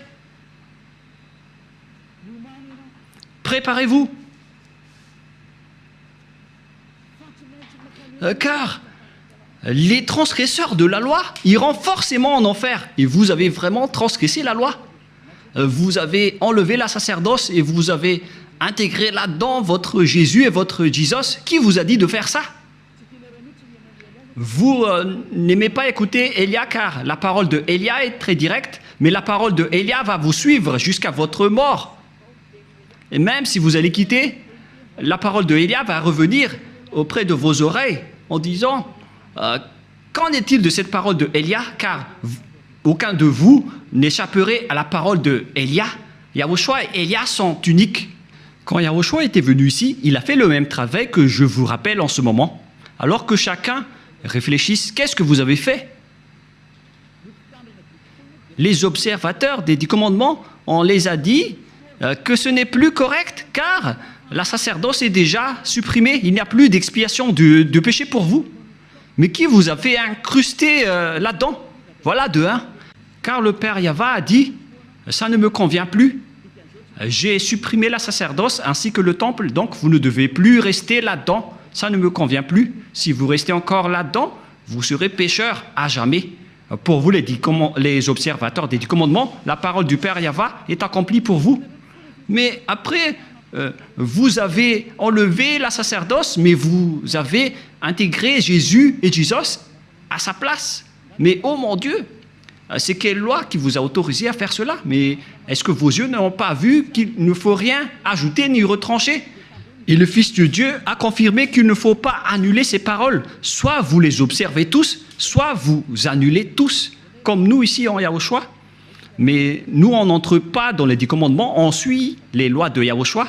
Préparez-vous. Car les transgresseurs de la loi iront forcément en enfer. Et vous avez vraiment transgressé la loi. Vous avez enlevé la sacerdoce et vous avez intégré là-dedans votre Jésus et votre Jesus. Qui vous a dit de faire ça? Vous n'aimez pas écouter Élia car la parole de Élia est très directe, mais la parole de Élia va vous suivre jusqu'à votre mort. Et même si vous allez quitter, la parole de Élia va revenir auprès de vos oreilles en disant qu'en est-il de cette parole de Élia? Car aucun de vous n'échapperait à la parole de Élia. Yahushua et Élia sont uniques. Quand Yahushua était venu ici, il a fait le même travail que je vous rappelle en ce moment. Alors que chacun réfléchisse, qu'est-ce que vous avez fait? Les observateurs des 10 commandements, on les a dit que ce n'est plus correct car la sacerdoce est déjà supprimée. Il n'y a plus d'expiation de péché pour vous. Mais qui vous a fait incruster là-dedans? Voilà de un. Car le Père Yahva a dit, ça ne me convient plus. J'ai supprimé la sacerdoce ainsi que le temple, donc vous ne devez plus rester là-dedans. Ça ne me convient plus. Si vous restez encore là-dedans, vous serez pécheur à jamais. Pour vous, les observateurs des 10 commandements, la parole du Père Yahva est accomplie pour vous. Mais après, vous avez enlevé la sacerdoce, mais vous avez intégré Jésus et Jesus à sa place. Mais oh mon Dieu, c'est quelle loi qui vous a autorisé à faire cela? Mais est-ce que vos yeux n'ont pas vu qu'il ne faut rien ajouter ni retrancher? Et le Fils de Dieu a confirmé qu'il ne faut pas annuler ces paroles. Soit vous les observez tous, soit vous annulez tous, comme nous ici en Yahushua. Mais nous, on n'entre pas dans les 10 commandements, on suit les lois de Yahushua.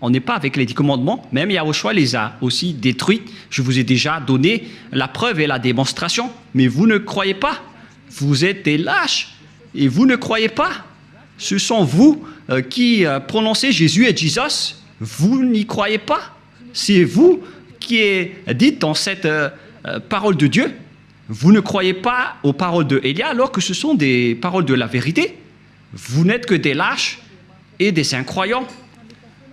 On n'est pas avec les 10 commandements, même Yahushua les a aussi détruits. Je vous ai déjà donné la preuve et la démonstration, mais vous ne croyez pas. Vous êtes des lâches et vous ne croyez pas. Ce sont vous qui prononcez Jésus et Jesus. Vous n'y croyez pas. C'est vous qui êtes dit dans cette parole de Dieu. Vous ne croyez pas aux paroles de Élia alors que ce sont des paroles de la vérité. Vous n'êtes que des lâches et des incroyants.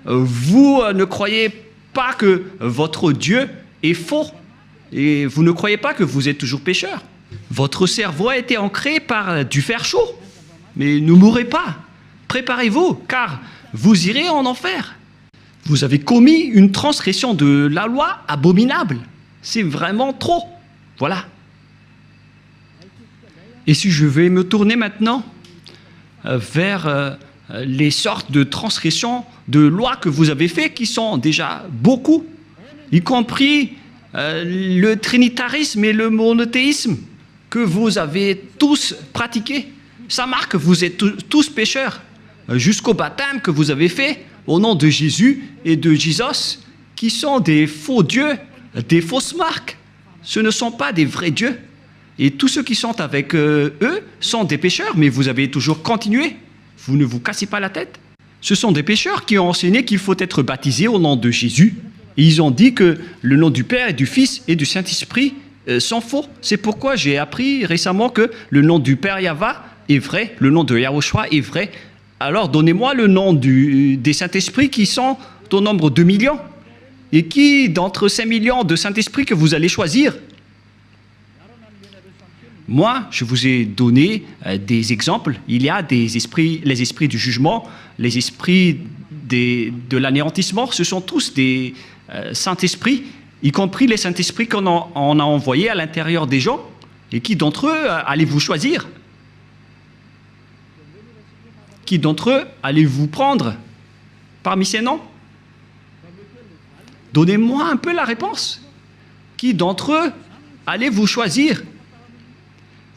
Vous ne croyez pas que votre Dieu est faux et vous ne croyez pas que vous êtes toujours pécheur. Votre cerveau a été ancré par du fer chaud. Mais ne mourrez pas. Préparez-vous car vous irez en enfer. Vous avez commis une transgression de la loi abominable. C'est vraiment trop. Voilà. Et si je vais me tourner maintenant vers les sortes de transgressions de lois que vous avez fait, qui sont déjà beaucoup, y compris le trinitarisme et le monothéisme que vous avez tous pratiqués. Ça marque que vous êtes tous pécheurs, jusqu'au baptême que vous avez fait au nom de Jésus et de Jesus, qui sont des faux dieux, des fausses marques. Ce ne sont pas des vrais dieux. Et tous ceux qui sont avec eux sont des pécheurs, mais vous avez toujours continué. Vous ne vous cassez pas la tête. Ce sont des pécheurs qui ont enseigné qu'il faut être baptisé au nom de Jésus. Et ils ont dit que le nom du Père et du Fils et du Saint-Esprit sont faux. C'est pourquoi j'ai appris récemment que le nom du Père Yahva est vrai, le nom de Yahushua est vrai. Alors donnez-moi le nom des Saint-Esprits qui sont au nombre de millions. Et qui, d'entre ces millions de Saint-Esprits que vous allez choisir? Moi, je vous ai donné des exemples. Il y a des esprits, les esprits du jugement, les esprits de l'anéantissement. Ce sont tous des Saint-Esprits, y compris les Saint-Esprits qu'on a envoyés à l'intérieur des gens. Et qui d'entre eux allez-vous choisir? Qui d'entre eux allez-vous prendre parmi ces noms? Donnez-moi un peu la réponse. Qui d'entre eux allez-vous choisir?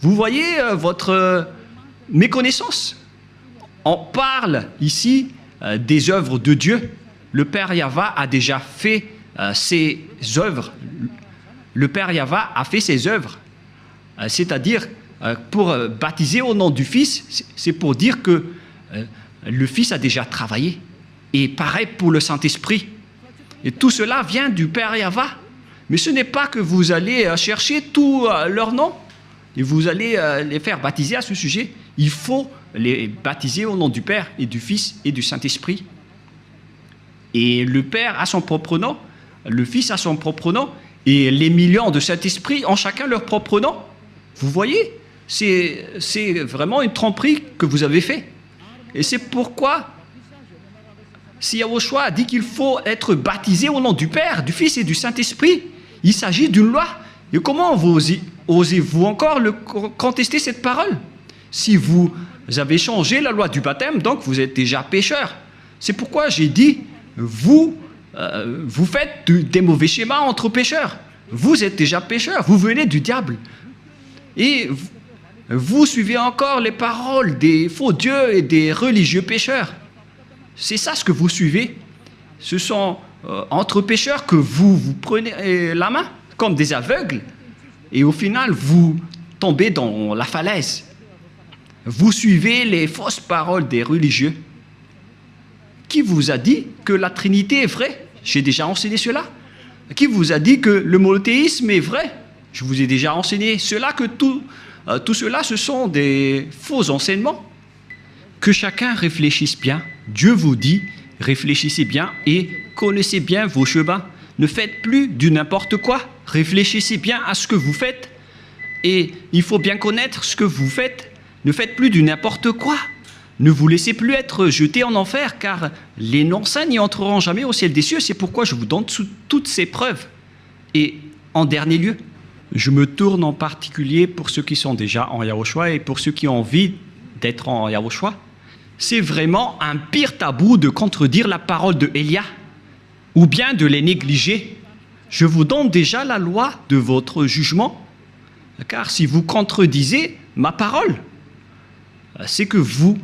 Vous voyez votre méconnaissance. On parle ici des œuvres de Dieu. Le Père Yahva a déjà fait ses œuvres. Le Père Yahva a fait ses œuvres. C'est-à-dire, pour baptiser au nom du Fils, c'est pour dire que le Fils a déjà travaillé. Et pareil pour le Saint-Esprit. Et tout cela vient du Père Yahva. Mais ce n'est pas que vous allez chercher tous leurs noms et vous allez les faire baptiser à ce sujet. Il faut les baptiser au nom du Père et du Fils et du Saint-Esprit. Et le Père a son propre nom, le Fils a son propre nom, et les millions de Saint-Esprit ont chacun leur propre nom. Vous voyez, c'est vraiment une tromperie que vous avez fait. Et c'est pourquoi, si Yahushua a dit qu'il faut être baptisé au nom du Père, du Fils et du Saint-Esprit, il s'agit d'une loi. Et comment osez-vous encore contester cette parole? Si vous avez changé la loi du baptême, donc vous êtes déjà pécheur. C'est pourquoi j'ai dit, vous faites des mauvais schémas entre pécheurs. vous êtes déjà pécheur, vous venez du diable. Et vous suivez encore les paroles des faux dieux et des religieux pécheurs. C'est ça ce que vous suivez. Ce sont entre pécheurs que vous prenez la main, comme des aveugles, et au final, vous tombez dans la falaise. Vous suivez les fausses paroles des religieux. Qui vous a dit que la Trinité est vraie? J'ai déjà enseigné cela. Qui vous a dit que le monothéisme est vrai? Je vous ai déjà enseigné cela, que tout cela, ce sont des faux enseignements. Que chacun réfléchisse bien. Dieu vous dit, réfléchissez bien et connaissez bien vos chemins. Ne faites plus du n'importe quoi. Réfléchissez bien à ce que vous faites. Et il faut bien connaître ce que vous faites. Ne faites plus du n'importe quoi. Ne vous laissez plus être jeté en enfer, car les non-saints n'y entreront jamais au ciel des cieux. C'est pourquoi je vous donne toutes ces preuves. Et en dernier lieu, je me tourne en particulier pour ceux qui sont déjà en Yahushua et pour ceux qui ont envie d'être en Yahushua. C'est vraiment un pire tabou de contredire la parole de Élia ou bien de les négliger. Je vous donne déjà la loi de votre jugement, car si vous contredisez ma parole, c'est que vous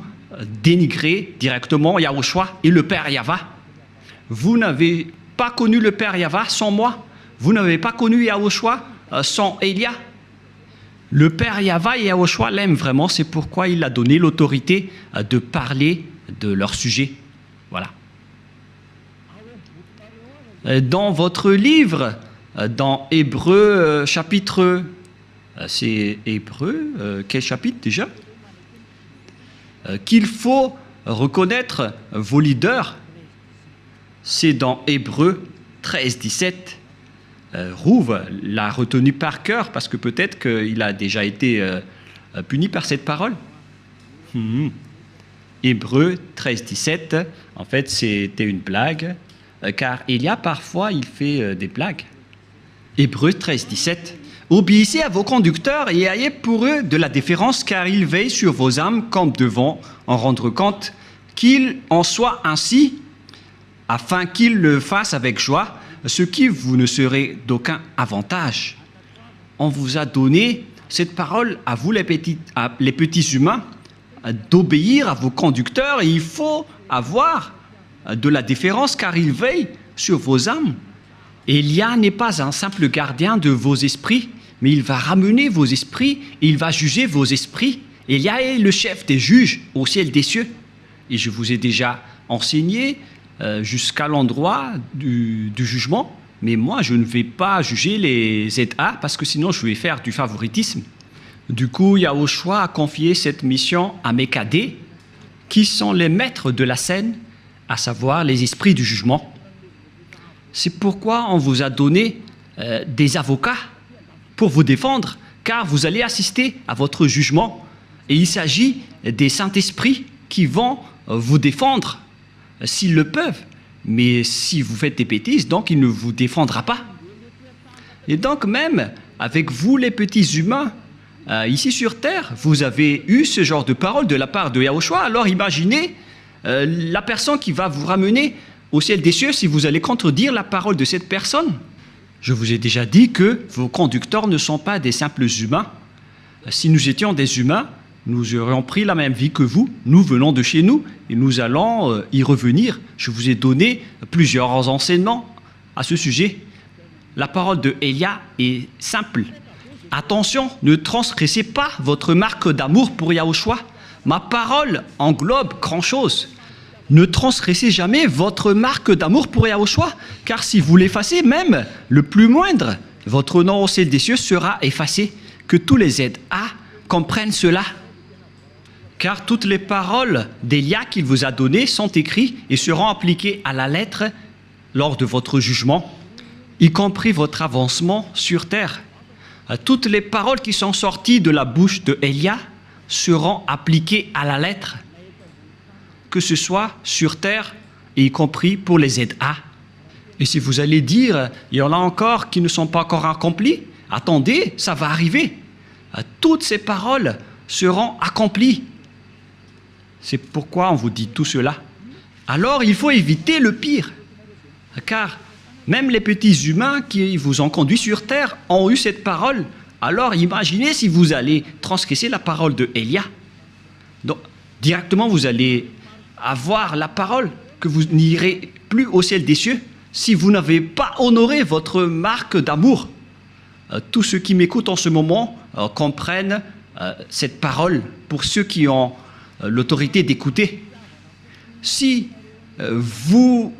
dénigrez directement Yahushua et le Père Yahva. Vous n'avez pas connu le Père Yahva sans moi. Vous n'avez pas connu Yahushua sans Élia. Le Père Yahva et Yahushua l'aiment vraiment, c'est pourquoi il a donné l'autorité de parler de leur sujet. Voilà. Dans votre livre, dans Hébreux chapitre... c'est Hébreux, quel chapitre déjà? Qu'il faut reconnaître vos leaders, c'est dans Hébreux 13, 17. Rouve l'a retenu par cœur parce que peut-être qu'il a déjà été puni par cette parole. Hébreux 13, 17, en fait c'était une blague, car il y a parfois, il fait des blagues. Hébreux 13, 17. Obéissez à vos conducteurs et ayez pour eux de la déférence, car ils veillent sur vos âmes comme devant en rendre compte, qu'il en soit ainsi, afin qu'ils le fassent avec joie, ce qui vous ne serait d'aucun avantage. On vous a donné cette parole à vous les petits humains, d'obéir à vos conducteurs, et il faut avoir de la déférence car ils veillent sur vos âmes. Élia n'est pas un simple gardien de vos esprits, mais il va ramener vos esprits, et il va juger vos esprits. Élia est le chef des juges au ciel des cieux. Et je vous ai déjà enseigné jusqu'à l'endroit du jugement, mais moi je ne vais pas juger les ZA parce que sinon je vais faire du favoritisme. Du coup, Yahushua a confié cette mission à mes cadets, qui sont les maîtres de la scène, à savoir les esprits du jugement. C'est pourquoi on vous a donné des avocats pour vous défendre, car vous allez assister à votre jugement. Et il s'agit des Saint-Esprits qui vont vous défendre s'ils le peuvent. Mais si vous faites des bêtises, donc il ne vous défendra pas. Et donc même avec vous les petits humains, ici sur terre, vous avez eu ce genre de parole de la part de Yahushua. Alors imaginez la personne qui va vous ramener au ciel des cieux si vous allez contredire la parole de cette personne. Je vous ai déjà dit que vos conducteurs ne sont pas des simples humains. Si nous étions des humains, nous aurions pris la même vie que vous. Nous venons de chez nous et nous allons y revenir. Je vous ai donné plusieurs enseignements à ce sujet. La parole de Élia est simple. Attention, ne transgressez pas votre marque d'amour pour Yahushua. Ma parole englobe grand-chose. Ne transgressez jamais votre marque d'amour pour Yahushua, car si vous l'effacez, même le plus moindre, votre nom au ciel des cieux sera effacé. Que tous les ZA comprennent cela. Car toutes les paroles d'Élia qu'il vous a données sont écrites et seront appliquées à la lettre lors de votre jugement, y compris votre avancement sur terre. Toutes les paroles qui sont sorties de la bouche de Élia seront appliquées à la lettre, que ce soit sur terre, et y compris pour les ZA. Et si vous allez dire, il y en a encore qui ne sont pas encore accomplis, attendez, ça va arriver. Toutes ces paroles seront accomplies. C'est pourquoi on vous dit tout cela. Alors il faut éviter le pire, car Même les petits humains qui vous ont conduit sur terre ont eu cette parole. Alors imaginez si vous allez transgresser la parole de Élia. Donc directement vous allez avoir la parole que vous n'irez plus au ciel des cieux si vous n'avez pas honoré votre marque d'amour. Tous ceux qui m'écoutent en ce moment comprennent cette parole pour ceux qui ont l'autorité d'écouter. Si vous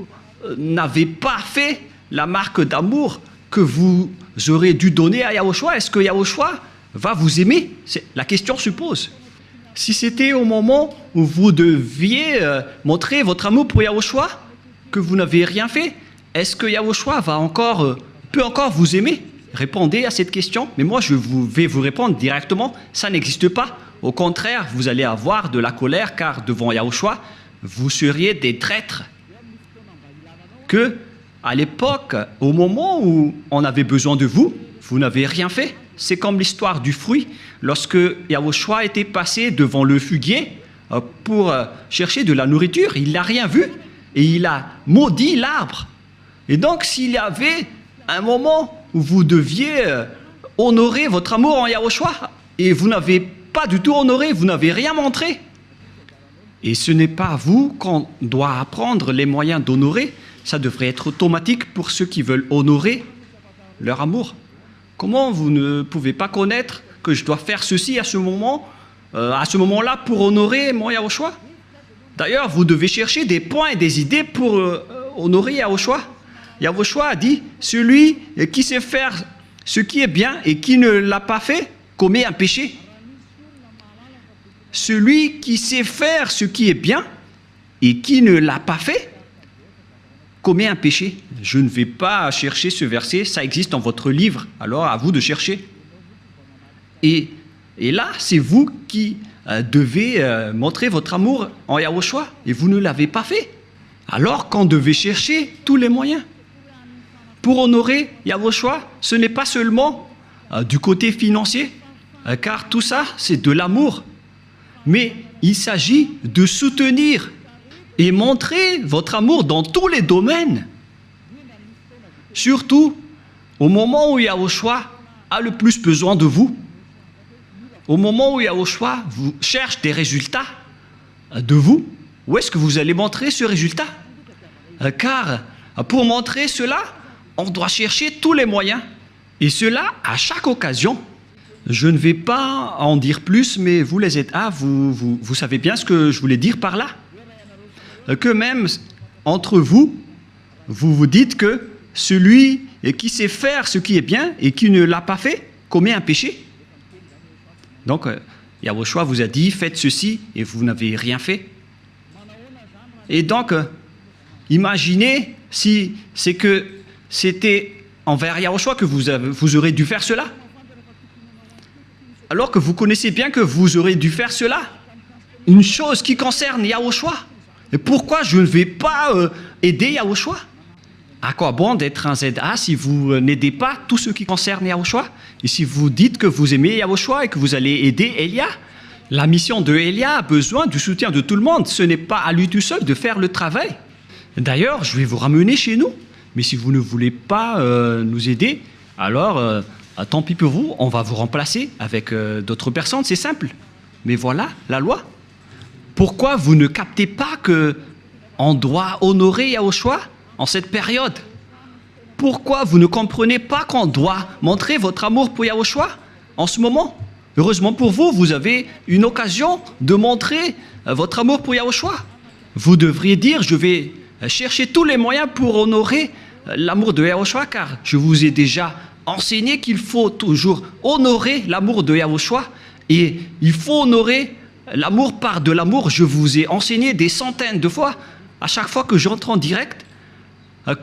n'avez pas fait la marque d'amour que vous aurez dû donner à Yahushua, est-ce que Yahushua va vous aimer? La question se pose. Si c'était au moment où vous deviez montrer votre amour pour Yahushua, que vous n'avez rien fait, est-ce que Yahushua peut encore vous aimer? Répondez à cette question. Mais moi, vais vous répondre directement, ça n'existe pas. Au contraire, vous allez avoir de la colère, car devant Yahushua, vous seriez des traîtres. Que, à l'époque, au moment où on avait besoin de vous, vous n'avez rien fait. C'est comme l'histoire du fruit. Lorsque Yahushua était passé devant le figuier pour chercher de la nourriture, il n'a rien vu et il a maudit l'arbre. Et donc, s'il y avait un moment où vous deviez honorer votre amour en Yahushua et vous n'avez pas du tout honoré, vous n'avez rien montré. Et ce n'est pas à vous qu'on doit apprendre les moyens d'honorer. Ça devrait être automatique pour ceux qui veulent honorer leur amour. Comment vous ne pouvez pas connaître que je dois faire ceci à ce moment-là pour honorer mon Yahushua? D'ailleurs, vous devez chercher des points et des idées pour honorer Yahushua. Yahushua a dit, celui qui sait faire ce qui est bien et qui ne l'a pas fait commet un péché. Celui qui sait faire ce qui est bien et qui ne l'a pas fait commet un péché. Je ne vais pas chercher ce verset, ça existe dans votre livre, alors à vous de chercher. Et là, c'est vous qui devez montrer votre amour en Yahushua, et vous ne l'avez pas fait. Alors qu'on devait chercher tous les moyens. Pour honorer Yahushua, ce n'est pas seulement du côté financier, car tout ça, c'est de l'amour. Mais il s'agit de soutenir et montrer votre amour dans tous les domaines. Surtout au moment où Yahushua a le plus besoin de vous. Au moment où Yahushua vous cherche des résultats de vous, où est-ce que vous allez montrer ce résultat? Car pour montrer cela, on doit chercher tous les moyens. Et cela à chaque occasion. Je ne vais pas en dire plus, mais vous les êtes vous savez bien ce que je voulais dire par là. Que même entre vous, vous vous dites que celui qui sait faire ce qui est bien et qui ne l'a pas fait commet un péché. Donc, Yahushua vous a dit, faites ceci et vous n'avez rien fait. Et donc, imaginez si c'est que c'était envers Yahushua que vous aurez dû faire cela. Alors que vous connaissez bien que vous aurez dû faire cela. Une chose qui concerne Yahushua. Et pourquoi je ne vais pas aider Yahushua? À quoi bon d'être un ZA si vous n'aidez pas tout ce qui concerne Yahushua? Et si vous dites que vous aimez Yahushua et que vous allez aider Élia? La mission de Élia a besoin du soutien de tout le monde. Ce n'est pas à lui tout seul de faire le travail. D'ailleurs, je vais vous ramener chez nous. Mais si vous ne voulez pas nous aider, alors tant pis pour vous, on va vous remplacer avec d'autres personnes, c'est simple. Mais voilà la loi. Pourquoi vous ne captez pas qu'on doit honorer Yahushua en cette période? Pourquoi vous ne comprenez pas qu'on doit montrer votre amour pour Yahushua en ce moment? Heureusement pour vous, vous avez une occasion de montrer votre amour pour Yahushua. Vous devriez dire, je vais chercher tous les moyens pour honorer l'amour de Yahushua, car je vous ai déjà enseigné qu'il faut toujours honorer l'amour de Yahushua, et il faut honorer l'amour par de l'amour. Je vous ai enseigné des centaines de fois, à chaque fois que j'entre en direct,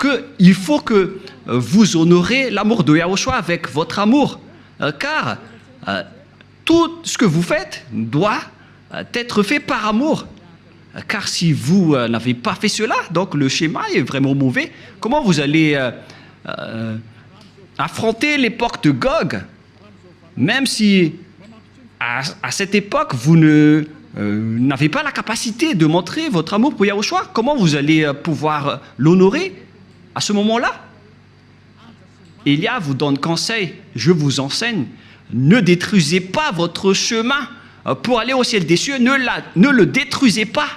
qu'il faut que vous honorez l'amour de Yahushua avec votre amour, car tout ce que vous faites doit être fait par amour. Car si vous n'avez pas fait cela, donc le schéma est vraiment mauvais. Comment vous allez affronter l'époque de Gog, même si à cette époque vous n'avez pas la capacité de montrer votre amour pour Yahushua? Comment vous allez pouvoir l'honorer à ce moment-là? Élia vous donne conseil, je vous enseigne, ne détruisez pas votre chemin pour aller au ciel des cieux, ne le détruisez pas.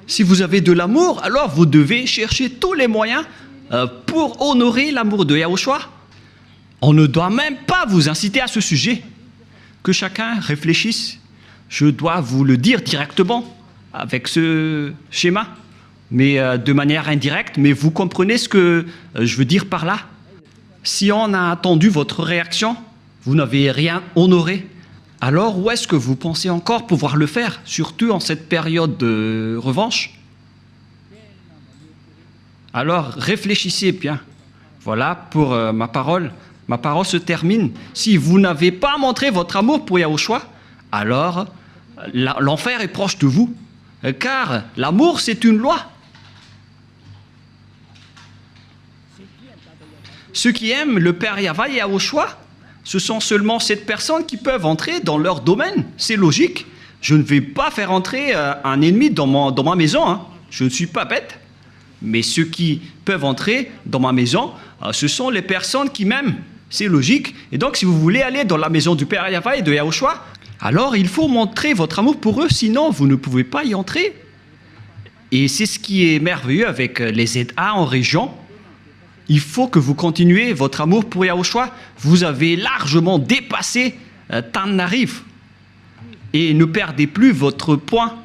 Si vous avez de l'amour, alors vous devez chercher tous les moyens pour honorer l'amour de Yahushua. On ne doit même pas vous inciter à ce sujet. Que chacun réfléchisse. Je dois vous le dire directement avec ce schéma, mais de manière indirecte, mais vous comprenez ce que je veux dire par là. Si on a attendu votre réaction, vous n'avez rien honoré. Alors où est-ce que vous pensez encore pouvoir le faire, surtout en cette période de revanche? Alors réfléchissez bien. Voilà pour ma parole. Ma parole se termine. Si vous n'avez pas montré votre amour pour Yahushua, alors l'enfer est proche de vous. Car l'amour, c'est une loi. Ceux qui aiment le Père Yahva et Yahushua, ce sont seulement 7 personnes qui peuvent entrer dans leur domaine. C'est logique. Je ne vais pas faire entrer un ennemi dans ma maison. Hein. Je ne suis pas bête. Mais ceux qui peuvent entrer dans ma maison, ce sont les personnes qui m'aiment. C'est logique. Et donc, si vous voulez aller dans la maison du Père Yahva et de Yahushua, alors il faut montrer votre amour pour eux, sinon vous ne pouvez pas y entrer. Et c'est ce qui est merveilleux avec les ZA en région. Il faut que vous continuez votre amour pour Yahushua. Vous avez largement dépassé Tanariv. Et ne perdez plus votre point.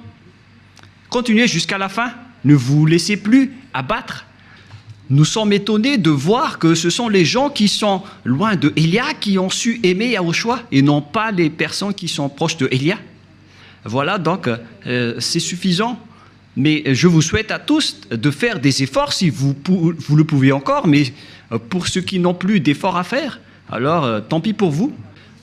Continuez jusqu'à la fin. Ne vous laissez plus abattre. Nous sommes étonnés de voir que ce sont les gens qui sont loin de Élia qui ont su aimer Yahushua et non pas les personnes qui sont proches de Élia. Voilà, donc c'est suffisant. Mais je vous souhaite à tous de faire des efforts si vous le pouvez encore, mais pour ceux qui n'ont plus d'efforts à faire, alors tant pis pour vous.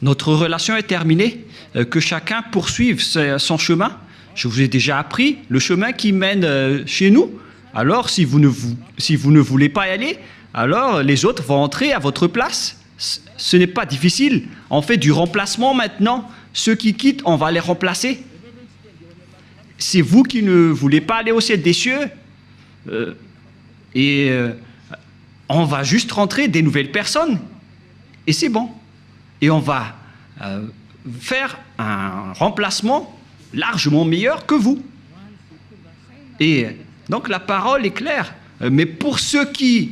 Notre relation est terminée, que chacun poursuive son chemin. Je vous ai déjà appris le chemin qui mène chez nous. Alors si vous ne voulez pas y aller, alors les autres vont entrer à votre place. Ce n'est pas difficile. On fait du remplacement maintenant. Ceux qui quittent, on va les remplacer. C'est vous qui ne voulez pas aller au ciel des cieux. On va juste rentrer des nouvelles personnes. Et c'est bon. Et on va faire un remplacement largement meilleur que vous. Et donc la parole est claire. Mais pour ceux qui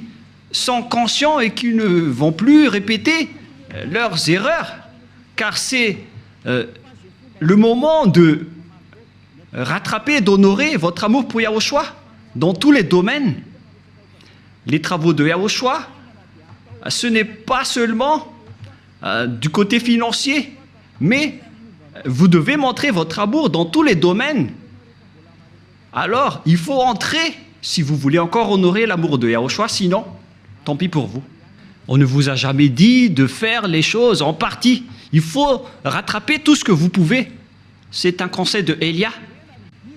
sont conscients et qui ne vont plus répéter leurs erreurs, car c'est le moment de rattraper, d'honorer votre amour pour Yahushua dans tous les domaines. Les travaux de Yahushua, ce n'est pas seulement du côté financier, mais vous devez montrer votre amour dans tous les domaines. Alors, il faut entrer si vous voulez encore honorer l'amour de Yahushua, sinon, tant pis pour vous. On ne vous a jamais dit de faire les choses en partie. Il faut rattraper tout ce que vous pouvez. C'est un conseil de Élia.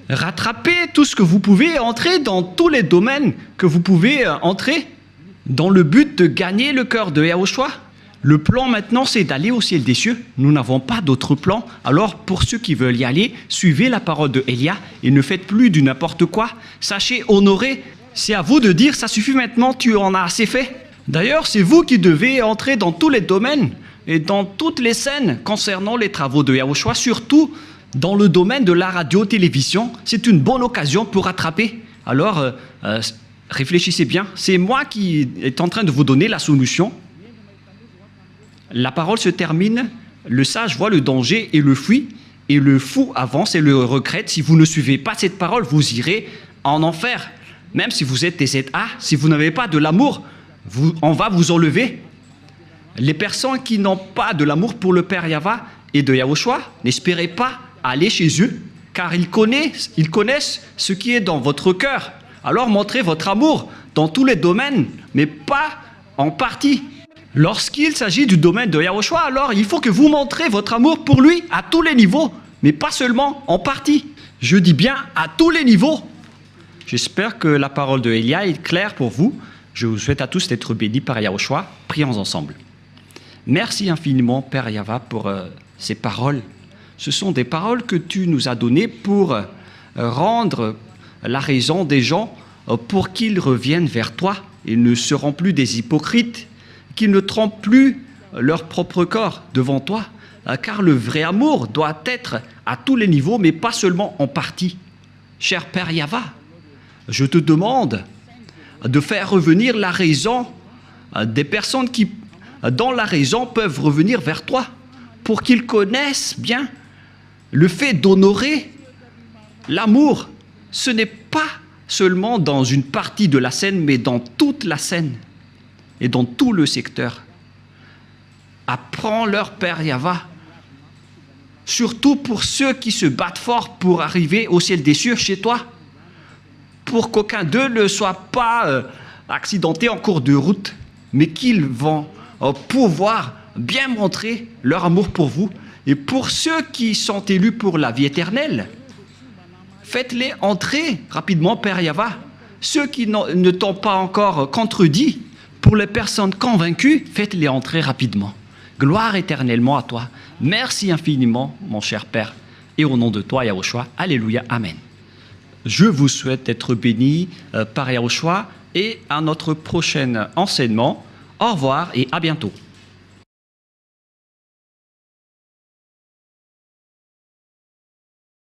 Rattrapez tout ce que vous pouvez, entrer dans tous les domaines que vous pouvez entrer dans le but de gagner le cœur de Yahushua. Le plan maintenant, c'est d'aller au ciel des cieux. Nous n'avons pas d'autre plan. Alors, pour ceux qui veulent y aller, suivez la parole de Élia et ne faites plus du n'importe quoi. Sachez honorer. C'est à vous de dire, ça suffit maintenant, tu en as assez fait. D'ailleurs, c'est vous qui devez entrer dans tous les domaines et dans toutes les scènes concernant les travaux de Yahushua, surtout dans le domaine de la radio-télévision. C'est une bonne occasion pour rattraper. Alors, réfléchissez bien. C'est moi qui est en train de vous donner la solution. La parole se termine. Le sage voit le danger et le fuit, et le fou avance et le regrette. Si vous ne suivez pas cette parole, vous irez en enfer. Même si vous êtes des ZA, si vous n'avez pas de l'amour, on va vous enlever. Les personnes qui n'ont pas de l'amour pour le Père Yahva et de Yahushua, n'espérez pas aller chez eux, car ils connaissent ce qui est dans votre cœur. Alors montrez votre amour dans tous les domaines, mais pas en partie. Lorsqu'il s'agit du domaine de Yahushua, alors il faut que vous montrez votre amour pour lui à tous les niveaux, mais pas seulement en partie. Je dis bien à tous les niveaux. J'espère que la parole de Élia est claire pour vous. Je vous souhaite à tous d'être bénis par Yahushua. Prions ensemble. Merci infiniment, Père Yahva, pour ces paroles. Ce sont des paroles que tu nous as données pour rendre la raison des gens pour qu'ils reviennent vers toi. Ils ne seront plus des hypocrites, qu'ils ne trompent plus leur propre corps devant toi, car le vrai amour doit être à tous les niveaux, mais pas seulement en partie. Cher Père Yahva, je te demande de faire revenir la raison des personnes qui, dans la raison, peuvent revenir vers toi pour qu'ils connaissent bien le fait d'honorer l'amour. Ce n'est pas seulement dans une partie de la scène, mais dans toute la scène et dans tout le secteur. Apprends-leur, Père Yahva, surtout pour ceux qui se battent fort pour arriver au ciel des cieux chez toi, pour qu'aucun d'eux ne soit pas accidenté en cours de route, mais qu'ils vont pouvoir bien montrer leur amour pour vous. Et pour ceux qui sont élus pour la vie éternelle, faites-les entrer rapidement, Père Yahva. Ceux qui ne t'ont pas encore contredit, pour les personnes convaincues, faites-les entrer rapidement. Gloire éternellement à toi. Merci infiniment, mon cher Père. Et au nom de toi, Yahushua, alléluia, amen. Je vous souhaite d'être bénis par Yahushua et à notre prochain enseignement. Au revoir et à bientôt.